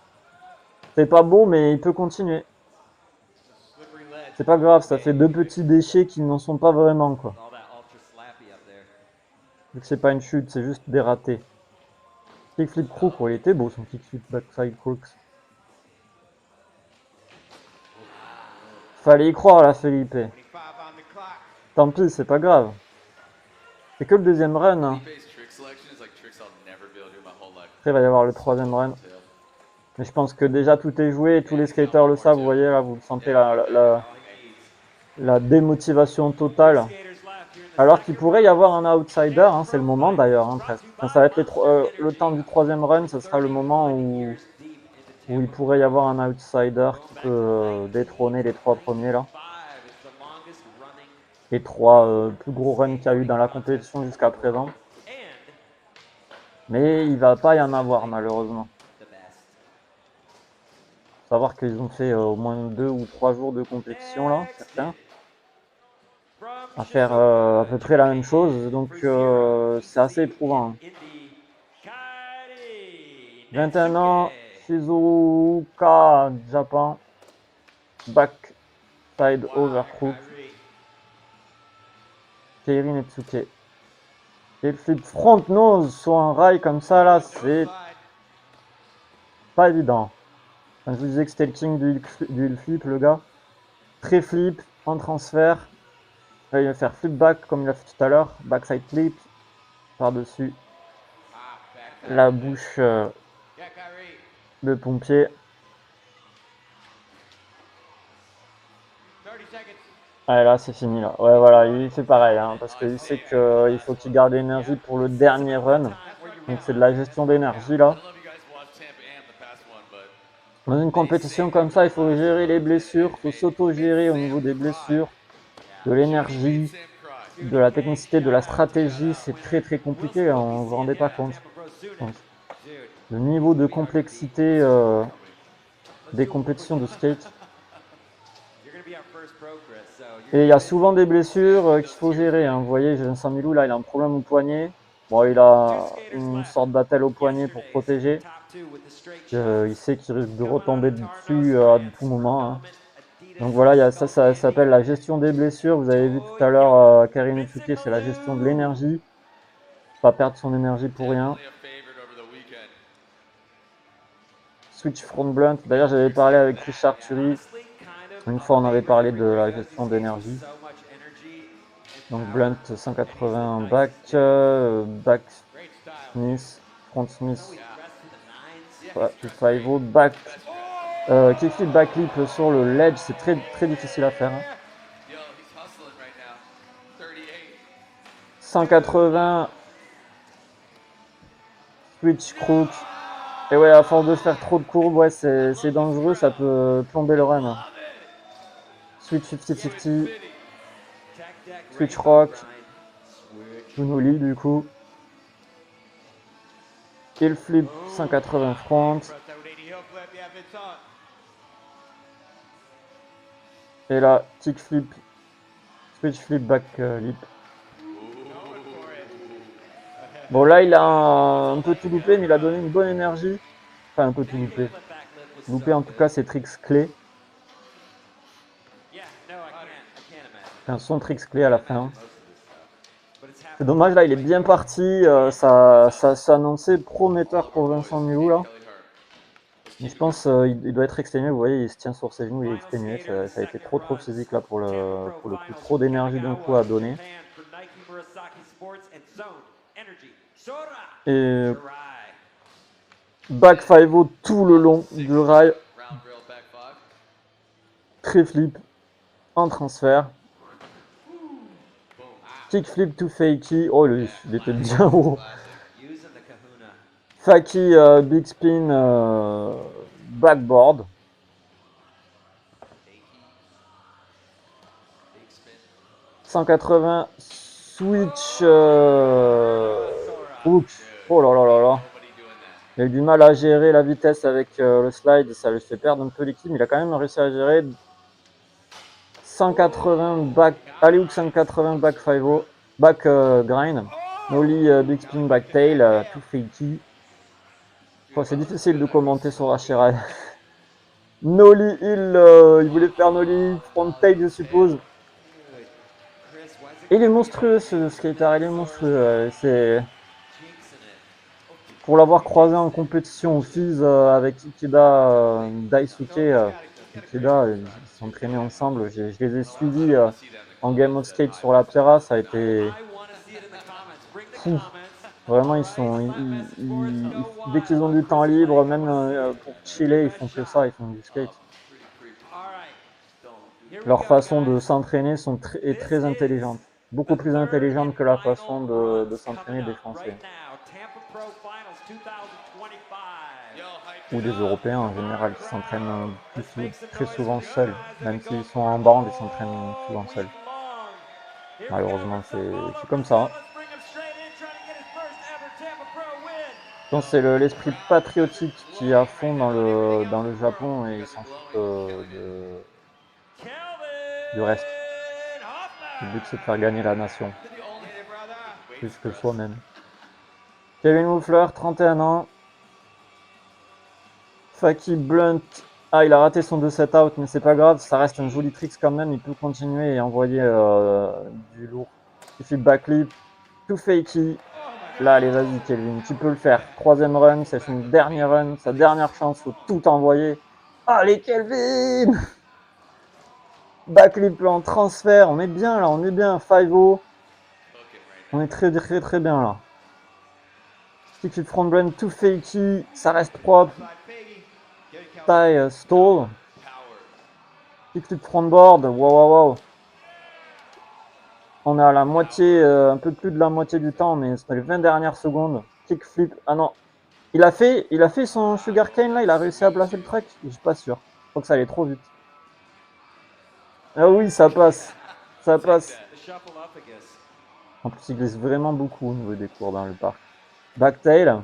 C'est pas beau, mais il peut continuer. C'est pas grave, ça fait deux petits déchets qui n'en sont pas vraiment, quoi. Vu que c'est pas une chute, c'est juste des ratés. Kickflip crook, il était beau son kickflip backside crooks. Fallait y croire là, Felipe. Tant pis, c'est pas grave. C'est que le deuxième run. Hein. Après, il va y avoir le troisième run. Mais je pense que déjà tout est joué, tous les skaters le savent, vous voyez là, vous sentez la démotivation totale. Alors qu'il pourrait y avoir un outsider, hein, c'est le moment d'ailleurs, hein, presque. Enfin, ça va être le temps du troisième run, ce sera le moment où il pourrait y avoir un outsider qui peut détrôner les trois premiers là. Les trois plus gros runs qu'il y a eu dans la compétition jusqu'à présent. Mais il va pas y en avoir malheureusement. Faut savoir qu'ils ont fait au moins 2 ou 3 jours de compétition là, certains. À faire à peu près la même chose, donc c'est assez éprouvant. 21 ans, Shizuoka, Japan, backside overcrook, Keiri Netsuke. Et le flip front nose sur un rail comme ça là, c'est pas évident. Enfin, je vous disais que c'était le king du flip, le gars. Très flip, en transfert. Là, il va faire flip back comme il a fait tout à l'heure. Backside flip, par-dessus la bouche de pompier. Ouais, là, c'est fini, là. Ouais, voilà, il fait pareil, hein, parce qu'il sait qu'il faut qu'il garde l'énergie pour le dernier run. Donc, c'est de la gestion d'énergie, là. Dans une compétition comme ça, il faut gérer les blessures, il faut s'auto-gérer au niveau des blessures, de l'énergie, de la technicité, de la stratégie. C'est très, très compliqué, hein, on ne vous rendez pas compte. Le niveau de complexité des compétitions de skate. Et il y a souvent des blessures qu'il faut gérer. Hein. Vous voyez, Vincent Milou, là, il a un problème au poignet. Bon, il a une sorte d'attelle au poignet pour protéger. Il sait qu'il risque de retomber dessus à tout moment. Hein. Donc voilà, ça s'appelle la gestion des blessures. Vous avez vu tout à l'heure, Karim Itsuke, c'est la gestion de l'énergie. Pas perdre son énergie pour rien. Switch front blunt. D'ailleurs, j'avais parlé avec Richard Thury. Une fois, on avait parlé de la gestion d'énergie. Donc blunt 180 back, back Smith, front Smith, 5 back, kickflip backlip sur le ledge, c'est très très difficile à faire. Hein. 180 switch crook Et ouais, à force de faire trop de courbes, ouais, c'est dangereux, ça peut plomber le run. Switch 50-50, switch rock, Unoli du coup. Heel flip 180 front. Et là, kick flip, switch flip back lip. Bon là, il a un peu tout loupé, mais il a donné une bonne énergie. Enfin, un peu tout loupé. Loupé en tout cas ses tricks clés. Enfin, son tricks clé à la fin. C'est dommage, là, il est bien parti. Ça s'annonçait prometteur pour Vincent Milou, là. Mais je pense il doit être exténué. Vous voyez, il se tient sur ses genoux, il est exténué. Ça a été trop physique, là, pour le coup. Trop d'énergie d'un coup à donner. Et back 5-0 tout le long du rail. Très flip en transfert. Kick flip to fakey. Oh, il était bien haut. Faki big spin backboard. 180 switch hook. Oh là là là là. Il a eu du mal à gérer la vitesse avec le slide, ça lui fait perdre un peu l'équilibre. Il a quand même réussi à gérer 180 back, alley-hook 180 back 5-0, back grind, nollie big spin back tail, tout fakey. Oh, c'est difficile de commenter sur Ashirai. Nollie il voulait faire nollie front tail je suppose. Il est monstrueux ce skater, il est monstrueux. C'est pour l'avoir croisé en compétition au FIS avec Ikeda Daisuke. Ikeda, ils s'entraînaient ensemble. Je les ai suivis en game of skate sur la Pira, ça a été fou. Vraiment, dès qu'ils ont du temps libre, même pour chiller, ils font que ça, ils font du skate. Leur façon de s'entraîner est très intelligente. Beaucoup plus intelligente que la façon de s'entraîner des Français. Ou des Européens en général qui s'entraînent très souvent seuls. Même s'ils sont en bande, ils s'entraînent souvent seuls. Malheureusement, c'est comme ça. Donc c'est l'esprit patriotique qui est à fond dans le Japon et ils s'en foutent du reste. Le but c'est de faire gagner la nation. Plus que soi-même. Kevin Woofler, 31 ans. Faki Blunt. Ah, il a raté son 2-7 out, mais c'est pas grave, ça reste un joli tricks quand même. Il peut continuer et envoyer du lourd. Il fait backlip, tout fakey. Là, allez, vas-y, Kelvin, tu peux le faire. Troisième run, c'est son dernier run, sa dernière chance, faut tout envoyer. Allez, Kelvin! Backlip en transfert, on est bien là, on est bien. 5-0. On est très très très bien là. Kickflip front run, tout fakey, ça reste propre. Taille stall. Kickflip front board, wow. On est à la moitié, un peu plus de la moitié du temps, mais c'est les 20 dernières secondes. Kickflip, ah non. Il a fait son sugar cane là, il a réussi à placer le track. Je suis pas sûr. Je crois que ça allait trop vite. Ah oui, ça passe. Ça passe. En plus, il glisse vraiment beaucoup au niveau des cours dans le parc. Backtail.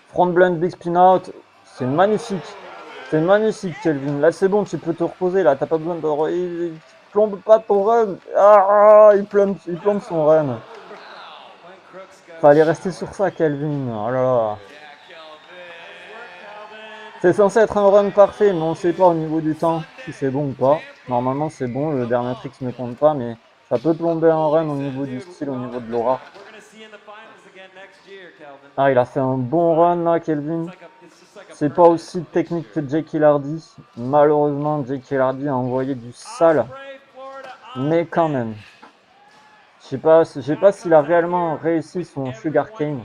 Front blunt, big spin out. C'est magnifique. C'est magnifique, Kelvin. Là, c'est bon, tu peux te reposer. Là, t'as pas besoin de. Il plombe pas ton run. Ah, il plombe son run. Fallait rester sur ça, Kelvin. Oh là là. C'est censé être un run parfait, mais on ne sait pas au niveau du temps si c'est bon ou pas. Normalement, c'est bon. Le dernier trick ne compte pas, mais ça peut plomber un run au niveau du style, au niveau de l'aura. Ah, il a fait un bon run là, Kelvin. C'est pas aussi technique que Jake Hillardy. Malheureusement, Jake Hillardy a envoyé du sale. Mais quand même. Je sais pas s'il a réellement réussi son sugar cane.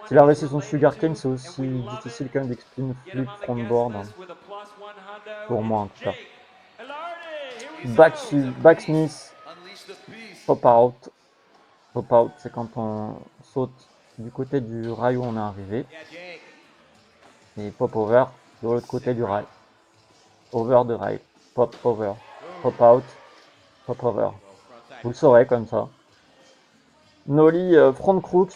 S'il a réussi son sugar cane, c'est aussi difficile qu'un d'expin flip front board. Pour moi en tout cas. Backsmith. Pop out. Pop out, c'est quand on saute du côté du rail où on est arrivé. Yeah, Jake. Et pop over de l'autre côté du rail. Over de rail. Pop over. Pop out. Pop over. Vous le saurez comme ça. Nollie front crook.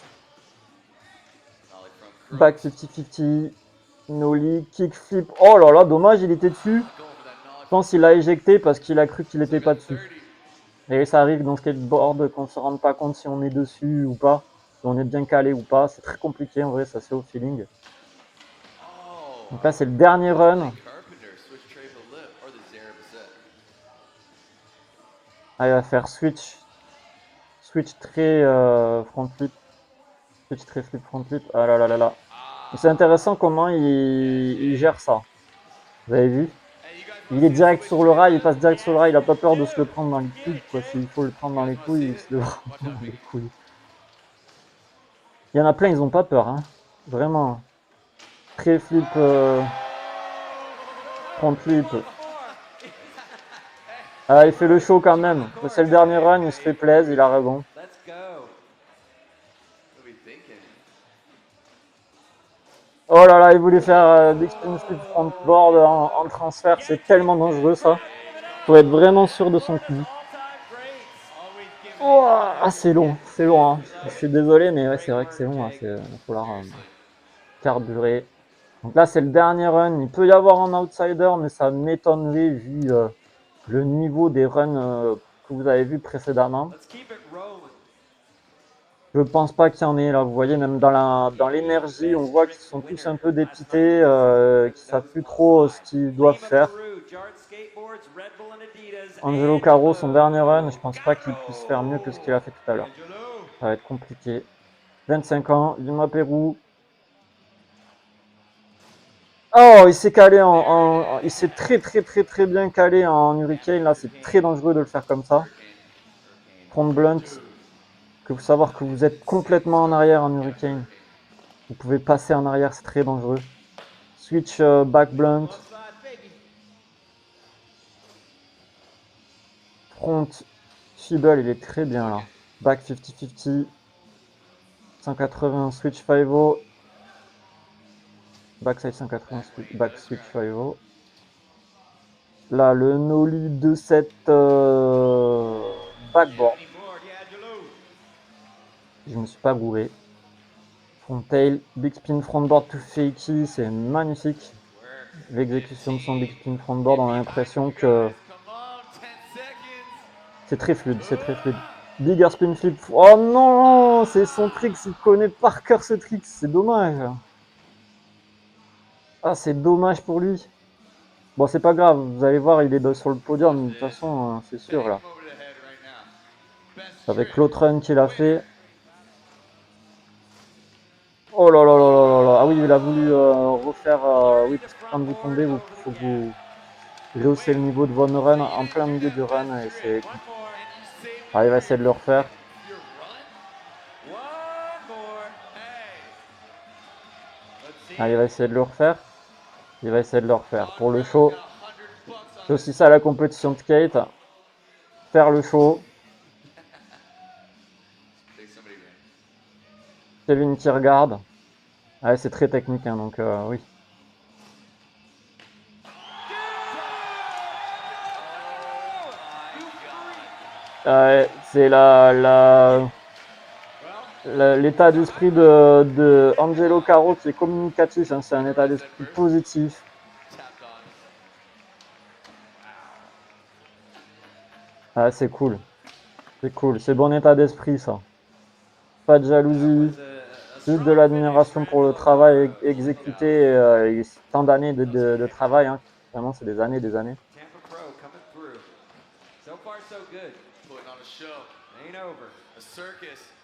Nollie from crook. Back 50-50. Nollie kick flip. Oh là là, dommage, il était dessus. Going for that nod. Je pense qu'il l'a éjecté parce qu'il a cru qu'il n'était Took pas a dessus. 30. Et ça arrive dans skateboard qu'on se rende pas compte si on est dessus ou pas. Si on est bien calé ou pas. C'est très compliqué en vrai, ça se fait au feeling. Oh. Donc là, c'est le dernier run. Carpenter switch tray for lip or the Zara Bassett. Ah, il va faire switch. Switch très front flip. Switch très flip front flip. Ah là là là là. C'est intéressant comment il gère ça. Vous avez vu? Hey, you guys Il wanna est see a direct switch sur le tray rail, il lip? passe direct sur le rail, il a pas peur de se le Dude, prendre dans les couilles, get quoi. it. S'il faut le prendre dans les couilles, il se le prend Watch dans out, les Biggie. couilles. Il y en a plein, ils ont pas peur, hein. Vraiment. Très flip, front flip. Ah, il fait le show quand même. C'est le dernier run, il se fait plaisir, il a raison. Let's go. What are we thinking? Oh là là, il voulait faire big spin flip front board en transfert, c'est tellement dangereux ça. Faut être vraiment sûr de son coup. All-time greats. Always giving it. Oh, ah, c'est long, hein. Je suis désolé, mais ouais, c'est vrai que c'est long, hein. Il va falloir carburer. Donc là, c'est le dernier run. Il peut y avoir un outsider, mais ça m'étonnerait vu le niveau des runs que vous avez vu précédemment. Let's keep it rolling. Je pense pas qu'il y en ait là. Vous voyez, même dans l'énergie, on voit qu'ils sont tous un peu dépités, qu'ils savent plus trop ce qu'ils doivent faire. Angelo Caro, son dernier run, je pense pas qu'il puisse faire mieux que ce qu'il a fait tout à l'heure. Ça va être compliqué. 25 ans, Lima Pérou. Oh, il s'est calé il s'est très bien calé en hurricane. Là, c'est très dangereux de le faire comme ça. Front blunt, que vous savoir que vous êtes complètement en arrière en hurricane. Vous pouvez passer en arrière, c'est très dangereux. Switch back blunt. Front feeble, il est très bien là. Back 50-50. 180 switch 5-0. Backside 180 back switch 5-0. Là, le nollie 2-7 backboard. Je me suis pas gouré. Front tail, big spin frontboard to fakey, c'est magnifique. L'exécution de son big spin frontboard, on a l'impression que c'est très fluide, c'est très fluide. Bigger spin flip. Oh non, c'est son trick, il connaît par cœur ce trick, c'est dommage. Ah, c'est dommage pour lui. Bon, c'est pas grave, vous allez voir, il est sur le podium, de toute façon, c'est sûr là. Avec l'autre run qu'il a fait. Oh là là là là là là. Ah oui, il a voulu refaire. Oui, parce que quand vous tombez, il faut que vous rehaussez le niveau de votre run en plein milieu du run et c'est compliqué. Ah, il va essayer de le refaire. Ah, il va essayer de le refaire. Il va essayer de le refaire. Pour le show, c'est aussi ça la compétition de skate. Faire le show. Kevin qui regarde. Ah, c'est très technique, hein, donc oui. C'est l'état d'esprit de Angelo Caro qui est communicatif, hein, c'est un état d'esprit positif. Ah, c'est cool. C'est cool, c'est bon état d'esprit ça. Pas de jalousie, juste de l'admiration pour le travail exécuté, et tant d'années de travail, hein. Vraiment c'est des années, des années.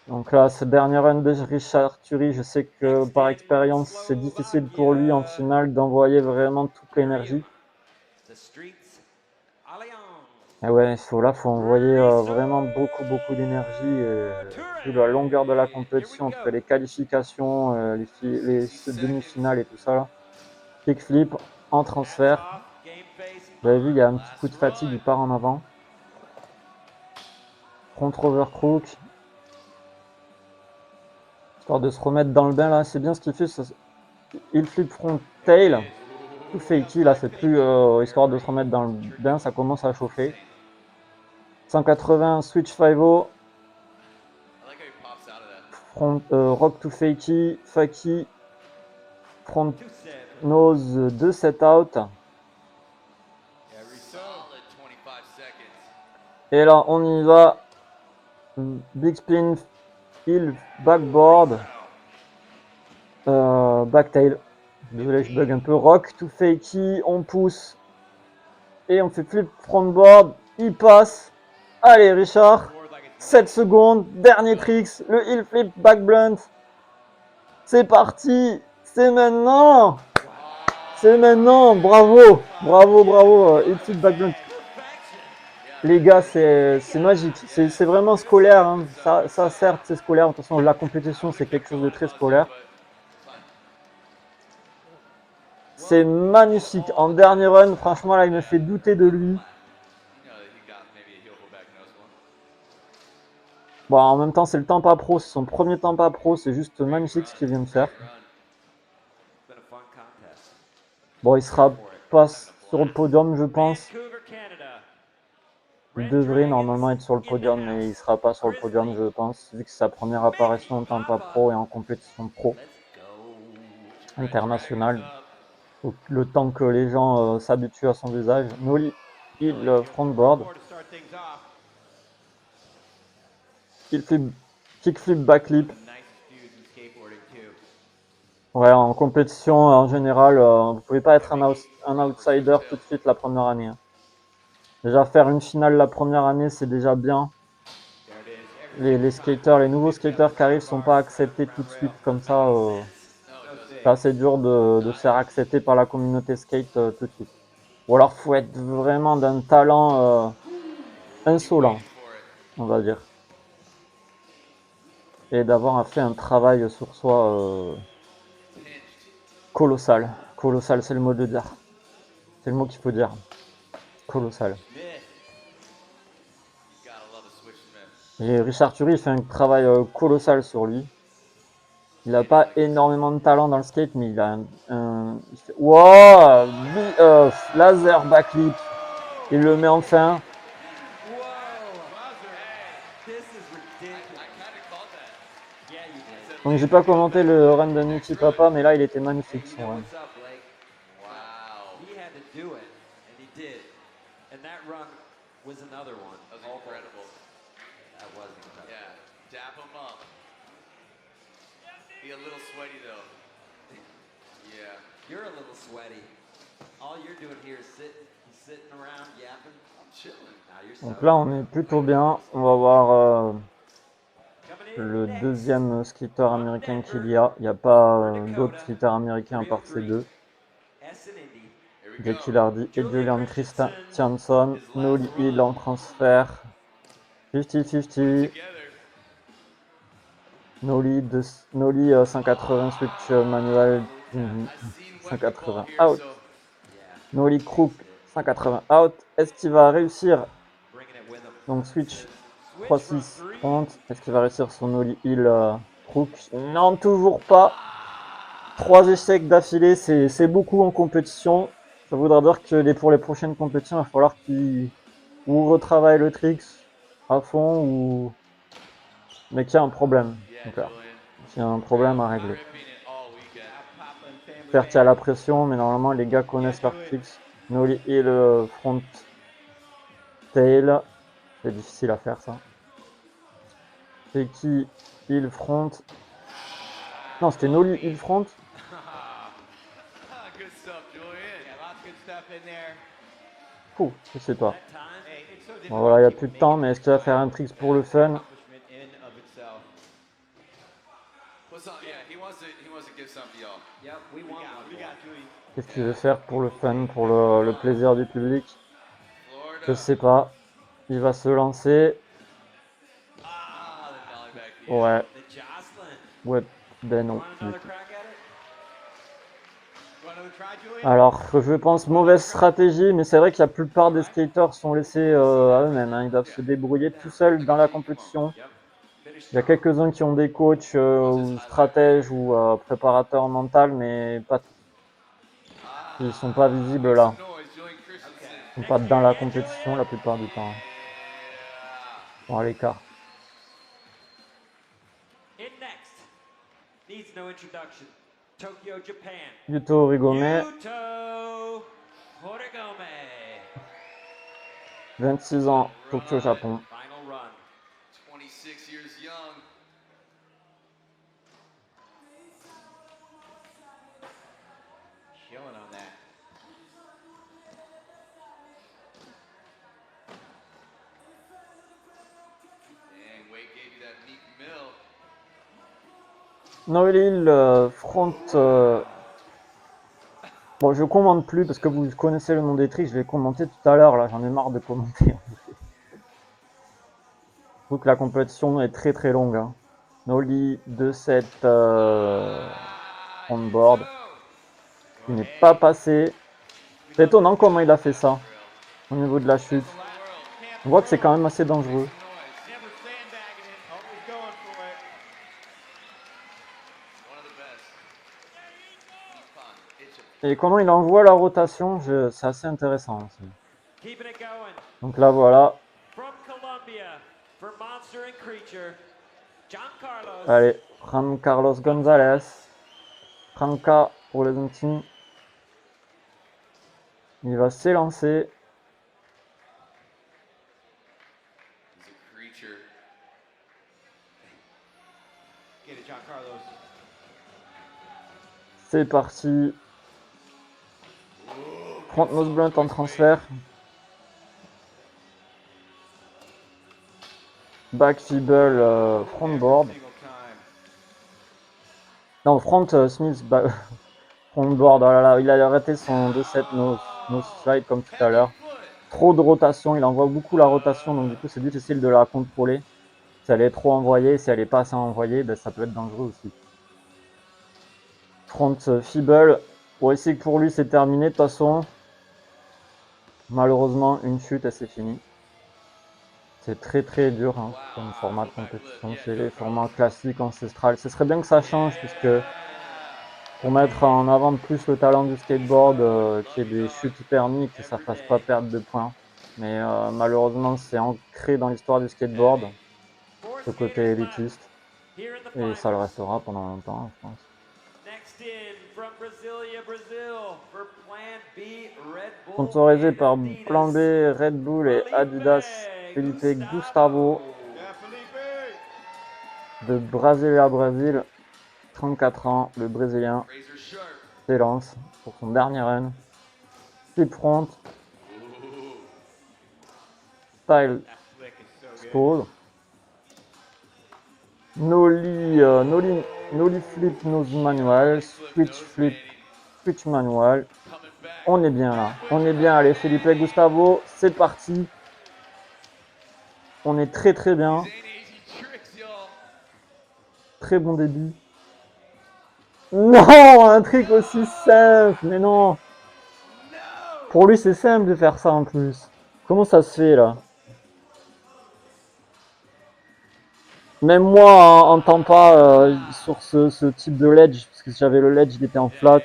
Donc là, ce dernier run de Richard Thury, je sais que par expérience, c'est difficile pour lui en finale d'envoyer vraiment toute l'énergie. Et ouais, là, faut envoyer vraiment beaucoup d'énergie. Vu la longueur de la compétition entre les qualifications, les demi-finales et tout ça, là. Kickflip en transfert. Vous avez vu, il y a un petit coup de fatigue, il part en avant. Front over crook. Histoire de se remettre dans le bain là, c'est bien ce qu'il fait. Il flip front tail. Tout fakey là, c'est plus histoire de se remettre dans le bain, ça commence à chauffer. 180 switch 5-0. I like how he pops out of that. Front rock to fakey, fakey. Front 2-7. nose 2 set out. Every so. Solid 25 seconds. Et là, on y va. Big spin, heel, backboard. Backtail. Désolé, je bug un peu. Rock to fakey, on pousse. Et on fait flip frontboard. Il passe. Allez, Richard. 7 secondes. Dernier tricks. Le heel flip back blunt. C'est parti. C'est maintenant. C'est maintenant. Bravo. Bravo, bravo. Heel flip back blunt. Les gars, c'est magique. C'est vraiment scolaire. Hein. Ça, certes, c'est scolaire. De toute façon, la compétition, c'est quelque chose de très scolaire. C'est magnifique. En dernier run, franchement, là, il me fait douter de lui. Bon, en même temps, c'est le Tampa Pro. C'est son premier Tampa Pro. C'est juste magnifique ce qu'il vient de faire. Bon, il sera pas sur le podium, je pense. Il devrait normalement être sur le podium, mais il sera pas sur le podium, je pense, vu que c'est sa première apparition en Tampa Pro et en compétition pro internationale. Donc, le temps que les gens s'habituent à son visage. Nollie, il frontboard. Il flip, kickflip, backflip. Ouais, en compétition, en général, vous pouvez pas être un outsider tout de suite la première année. Hein. Déjà, faire une finale la première année, c'est déjà bien. Les skaters, les nouveaux skaters qui arrivent sont pas acceptés tout de suite comme ça. C'est assez dur de se faire accepter par la communauté skate tout de suite. Ou alors, faut être vraiment d'un talent insolent, on va dire. Et d'avoir fait un travail sur soi colossal. Colossal, c'est le mot de dire. C'est le mot qu'il faut dire. Colossal. Et Richard Tury fait un travail colossal sur lui. Il n'a pas énormément de talent dans le skate, mais il a il fait... Wow, laser backflip. Il le met enfin. Donc j'ai pas commenté le run de Nutty Papa, mais là il était magnifique son run. Dap him up. Be a little sweaty though. Yeah. You're a little sweaty. All you're doing here is sitting around yapping. I'm chilling. Now you're Donc là on est plutôt bien. On va voir le deuxième skater américain qu'il y a. Il n'y a pas d'autres skaters américains à part ces deux. Jackie Hardy et Julian Christianson. Nollie Hill en transfert. 50-50. Nollie 180 switch manuel. 180 out. Nollie crook 180 out. Est-ce qu'il va réussir? Donc switch 3-6 front. Est-ce qu'il va réussir son Nollie Hill crook? Non, toujours pas. 3 échecs d'affilée, c'est beaucoup en compétition. Ça voudra dire que pour les prochaines compétitions, il va falloir qu'il ou retravaille le tricks à fond ou... Mais qu'il y a un problème. Donc là, il y a un problème à régler. Certes, il y a la pression, mais normalement, les gars connaissent leurs tricks. Nollie Hill front tail. C'est difficile à faire ça. Fakey Hill front. Non, c'était Nollie Hill front. Ouh, je sais pas. Bon, voilà, il n'y a plus de temps, mais est-ce qu'il va faire un tricks pour le fun? Qu'est-ce qu'il veut faire pour le fun, pour le plaisir du public? Je sais pas. Il va se lancer. Ouais. Ouais, ben non. Alors, je pense mauvaise stratégie, mais c'est vrai que la plupart des skaters sont laissés à eux-mêmes. Hein. Ils doivent se débrouiller tout seuls dans la compétition. Il y a quelques-uns qui ont des coachs ou stratèges ou préparateurs mentaux, mais pas, ils sont pas visibles là. Ils sont pas dans la compétition la plupart du temps. Ils sont à l'écart. In next, needs no introduction. Tokyo, Japan. Yuto Origome, Yuto Horigome. 26 ans, Tokyo, Japon. Final run. 26 years young. Chilling on that. Dang, Wade gave you that Meek Mill. Noelil front. Bon, je commente plus parce que vous connaissez le nom des tricks, je l'ai commenté tout à l'heure, là, j'en ai marre de commenter. Je trouve que la compétition est très très longue. Hein. Noli 2-7 on board. Il n'est pas passé. C'est étonnant comment il a fait ça au niveau de la chute. On voit que c'est quand même assez dangereux. Never sandbagging it. Always going for it. One of the best. Et comment il envoie la rotation, c'est assez intéressant aussi. Keeping it going. Donc là voilà. From Colombia, for Monster and Creature, John Carlos. Allez, Juan Carlos González. Franca pour les intimes. Il va s'élancer. He's a creature. Get it, John Carlos. C'est parti. Front nose blunt en transfert. Back feeble front board. Non, front Smith front board. Oh là là, il a arrêté son 2-7 nose slide comme tout à l'heure. Trop de rotation, il envoie beaucoup la rotation, donc du coup c'est difficile de la contrôler. Si elle est trop envoyée, si elle est pas assez envoyée, ben, ça peut être dangereux aussi. Front feeble. Bon, ici pour lui c'est terminé de toute façon. Malheureusement, une chute et c'est fini. C'est très très dur hein, comme format de compétition. C'est les formats classiques, ancestrales. Ce serait bien que ça change puisque pour mettre en avant plus le talent du skateboard, qu'il y ait des chutes thermiques, que ça fasse pas perdre de points. Mais malheureusement, c'est ancré dans l'histoire du skateboard, ce côté élitiste. Et ça le restera pendant longtemps, je pense. Next in from Brasilia, Brazil, for Plan B, Red Bull. Sponsorisé and par Adidas. Plan B, Red Bull et Adidas, Felipe Gustavo de Brasilia, Brésil, 34 ans, le Brésilien Razor sharp. s'élance pour son dernier run. Flip front, style That flick is so good. stall. Nollie flip nose manual, switch flip, switch manual. Coming back. On est bien là, on est bien. Allez, Felipe Gustavo, c'est parti. On est très très bien, These ain't easy tricks, y'all. très bon débit. Non, un trick aussi simple, mais non. No! Pour lui, c'est simple de faire ça en plus. Comment ça se fait là? Même moi, en temps pas sur ce type de ledge, parce que si j'avais le ledge, il était en flat.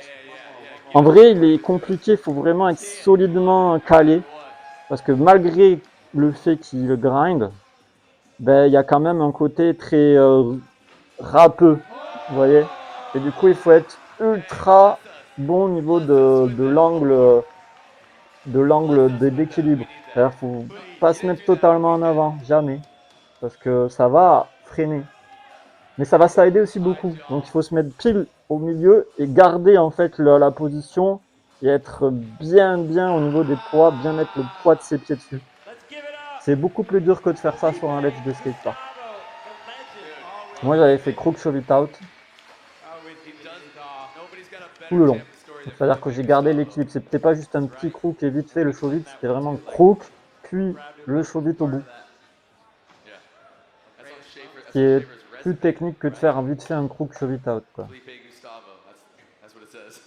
En vrai, il est compliqué, il faut vraiment être solidement calé. Parce que malgré le fait qu'il grind, ben, il y a quand même un côté très râpeux, vous voyez. Et du coup, il faut être ultra bon au niveau de l'angle d'équilibre. C'est-à-dire qu'il ne faut pas se mettre totalement en avant, jamais. Parce que ça va freiner. Mais ça va slider aussi beaucoup. Donc il faut se mettre pile au milieu et garder en fait la position et être bien au niveau des poids, bien mettre le poids de ses pieds dessus. Let's give it up. C'est beaucoup plus dur que de faire ça sur un ledge de skatepark. Gustavo, the legend. Moi j'avais fait crook shove it out Always he does it all. Nobody's got a better tout le long. champion story than C'est-à-dire que j'ai gardé l'équilibre. C'était pas juste un petit crook et vite fait le shove it, c'était vraiment crook, puis le shove it au bout. Yeah. That's on Schaefer. That's Qui on est Schaefer's plus resume. technique que de faire vite fait un crook shove it out, quoi. Felipe Gustavo. That's what it says.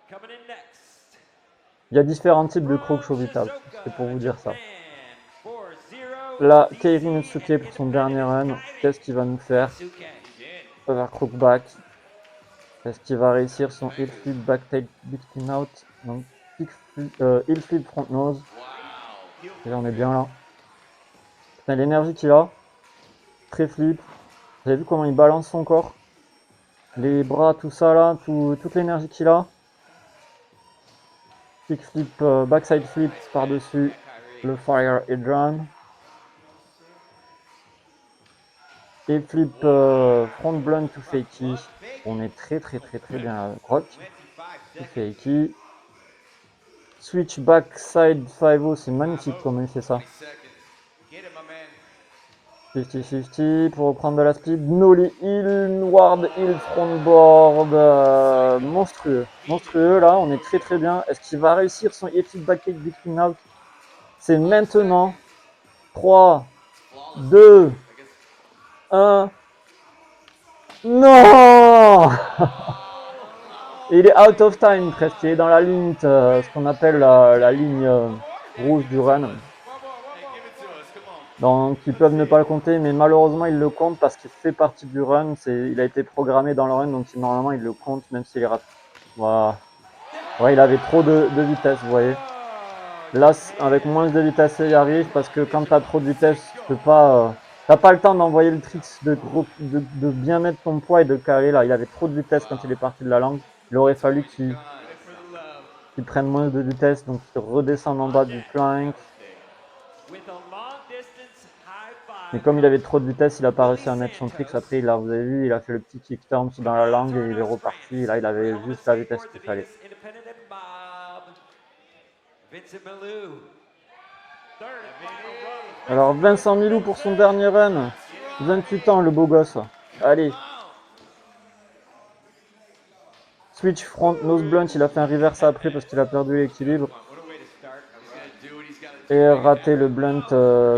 Coming in next. Il y a différents types de crook From shove it out. Shizuoka, C'était pour vous dire ça. Japan, 4-0 Là, Keiri Mitsuke pour son dernier run. Qu'est-ce qu'il va nous faire? Overcrookback. Est-ce qu'il va réussir son heel flip backtail big spin out? Donc, heel flip front nose. Et on est bien là. Putain, l'énergie qu'il a. Très flip. Vous avez vu comment il balance son corps? Les bras, tout ça là, toute l'énergie qu'il a. Kick flip, backside flip par-dessus le Fire Hydrant. Et flip front blunt to fakey. On est très bien à Rock. To fakey. Switch backside 5-0, c'est magnifique comment il fait ça. 50-50 pour reprendre de la speed. Nollie heel, ward heel front board. Monstrueux. Monstrueux là, on est très bien. Est-ce qu'il va réussir son heel flip back kick big spin out? C'est maintenant. 3, 2, 1. Non. Il est out of time presque, il est dans la ligne, ce qu'on appelle la ligne rouge du run. Donc ils peuvent ne pas le compter, mais malheureusement ils le comptent parce qu'il fait partie du run. Il a été programmé dans le run, donc normalement il le compte même s'il est raté. Voilà. Ouais, il avait trop de vitesse, vous voyez. Là, avec moins de vitesse, il arrive parce que quand tu as trop de vitesse, tu peux pas. T'as pas le temps d'envoyer le trick, de bien mettre ton poids et de caler là. Il avait trop de vitesse quand il est parti de la langue. Il aurait fallu qu'il prenne moins de vitesse, donc il redescende en bas du plank. Mais comme il avait trop de vitesse, il n'a pas réussi à mettre son trick. Après, vous avez vu, il a fait le petit kick turn dans la langue et il est reparti. Là, il avait juste la vitesse qu'il fallait. Alors, Vincent Milou pour son dernier run. 28 ans, le beau gosse. Allez. Switch front nose blunt, il a fait un reverse après parce qu'il a perdu l'équilibre. Et raté le blunt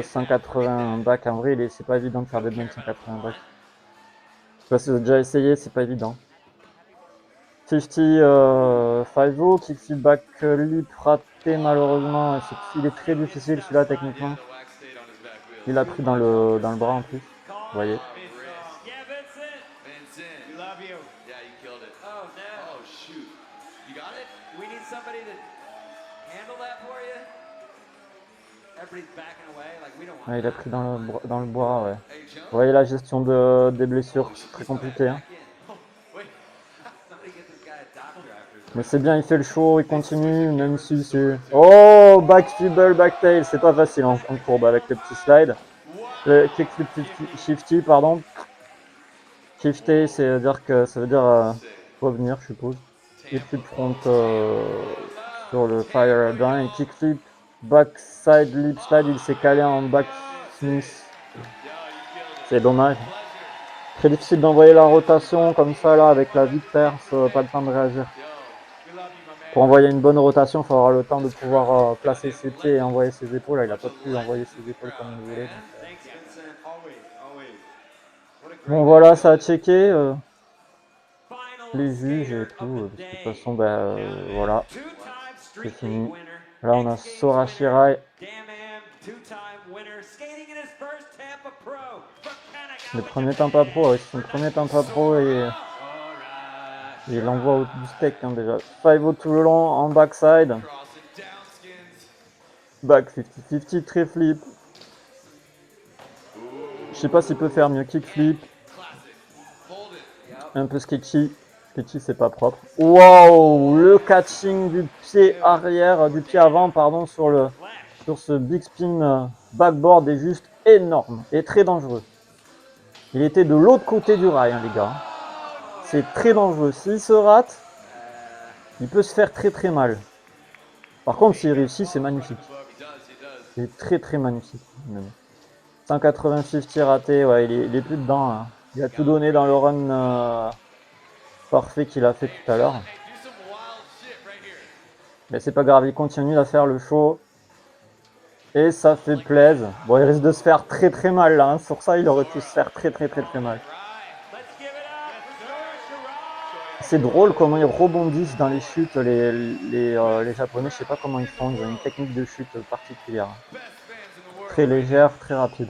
180 back. En vrai, c'est pas évident de faire des blunts 180 back. Je sais pas si vous avez déjà essayé, c'est pas évident. 50 5-0, kick feedback lip raté malheureusement. Il est très difficile celui-là techniquement. Il a pris dans le bras en plus. Vous voyez. Ouais, il a pris dans le bras, ouais. Vous voyez la gestion des blessures, c'est très compliqué. Hein. Mais c'est bien, il fait le show, il continue, même si c'est... Oh, back fibble, backtail, c'est pas facile en courbe avec les petits slides. Le kickflip shifty, pardon. Shifty, ça veut dire revenir, je suppose. Kickflip front sur le fire down et kickflip backside lip slide, il s'est calé en back smith. C'est dommage. Très difficile d'envoyer la rotation comme ça là avec la vite perce, pas le temps de réagir. Pour envoyer une bonne rotation, il faut avoir le temps de pouvoir placer ses pieds et envoyer ses épaules. Là, il n'a pas pu envoyer ses épaules comme il voulait. Bon voilà, ça a checké. Les juges et tout. De toute façon, voilà. C'est fini. Là, on a Sora Shirai. Le premier Tampa Pro, c'est son premier Tampa Pro et il envoie du steak hein, déjà. 5-0 tout le long en backside. Back 50-50, très flip. Je sais pas s'il peut faire mieux. Kick flip. Un peu sketchy. Sketchy, c'est pas propre. Wow, le catching du pied arrière, du pied avant, pardon, sur ce big spin backboard est juste énorme et très dangereux. Il était de l'autre côté du rail, hein, les gars. C'est très dangereux. S'il se rate, il peut se faire très mal. Par contre, s'il réussit, c'est magnifique. C'est très magnifique. 180-50 raté, ouais, il est plus dedans. Hein. Il a tout donné dans le run parfait qu'il a fait tout à l'heure. Mais c'est pas grave, il continue à faire le show. Et ça fait plaisir. Bon, il risque de se faire très mal là. Hein. Sur ça, il aurait pu se faire très mal. C'est drôle comment ils rebondissent dans les chutes, les Japonais. Je sais pas comment ils font. Ils ont une technique de chute particulière. très légère, très rapide.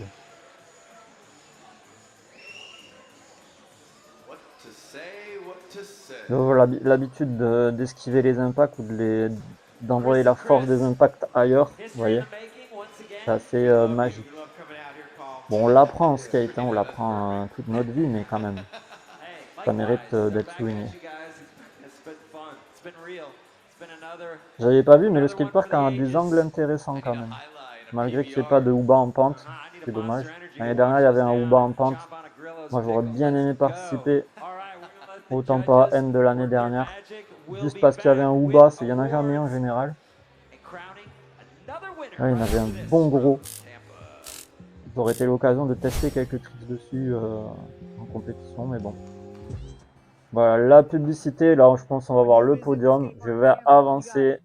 What to say, what to say. L'habitude d'esquiver les impacts ou d'envoyer la force des impacts ailleurs, vous voyez, c'est assez magique. Bon, on l'apprend en skate, hein, on l'apprend toute notre vie, mais quand même, ça mérite d'être souligné. J'avais pas vu, mais le skatepark a des angles intéressants quand même. Malgré qu'il n'y ait pas de hooba en pente, c'est dommage. L'année dernière, il y avait un hooba en pente. Moi, j'aurais bien aimé participer au Tampa N de l'année dernière. Juste parce qu'il y avait un hooba, il n'y en a jamais en général. Là, il y en avait un bon gros. Ça aurait été l'occasion de tester quelques tricks dessus en compétition, mais bon. Voilà, la publicité, là, je pense qu'on va voir le podium. Je vais avancer.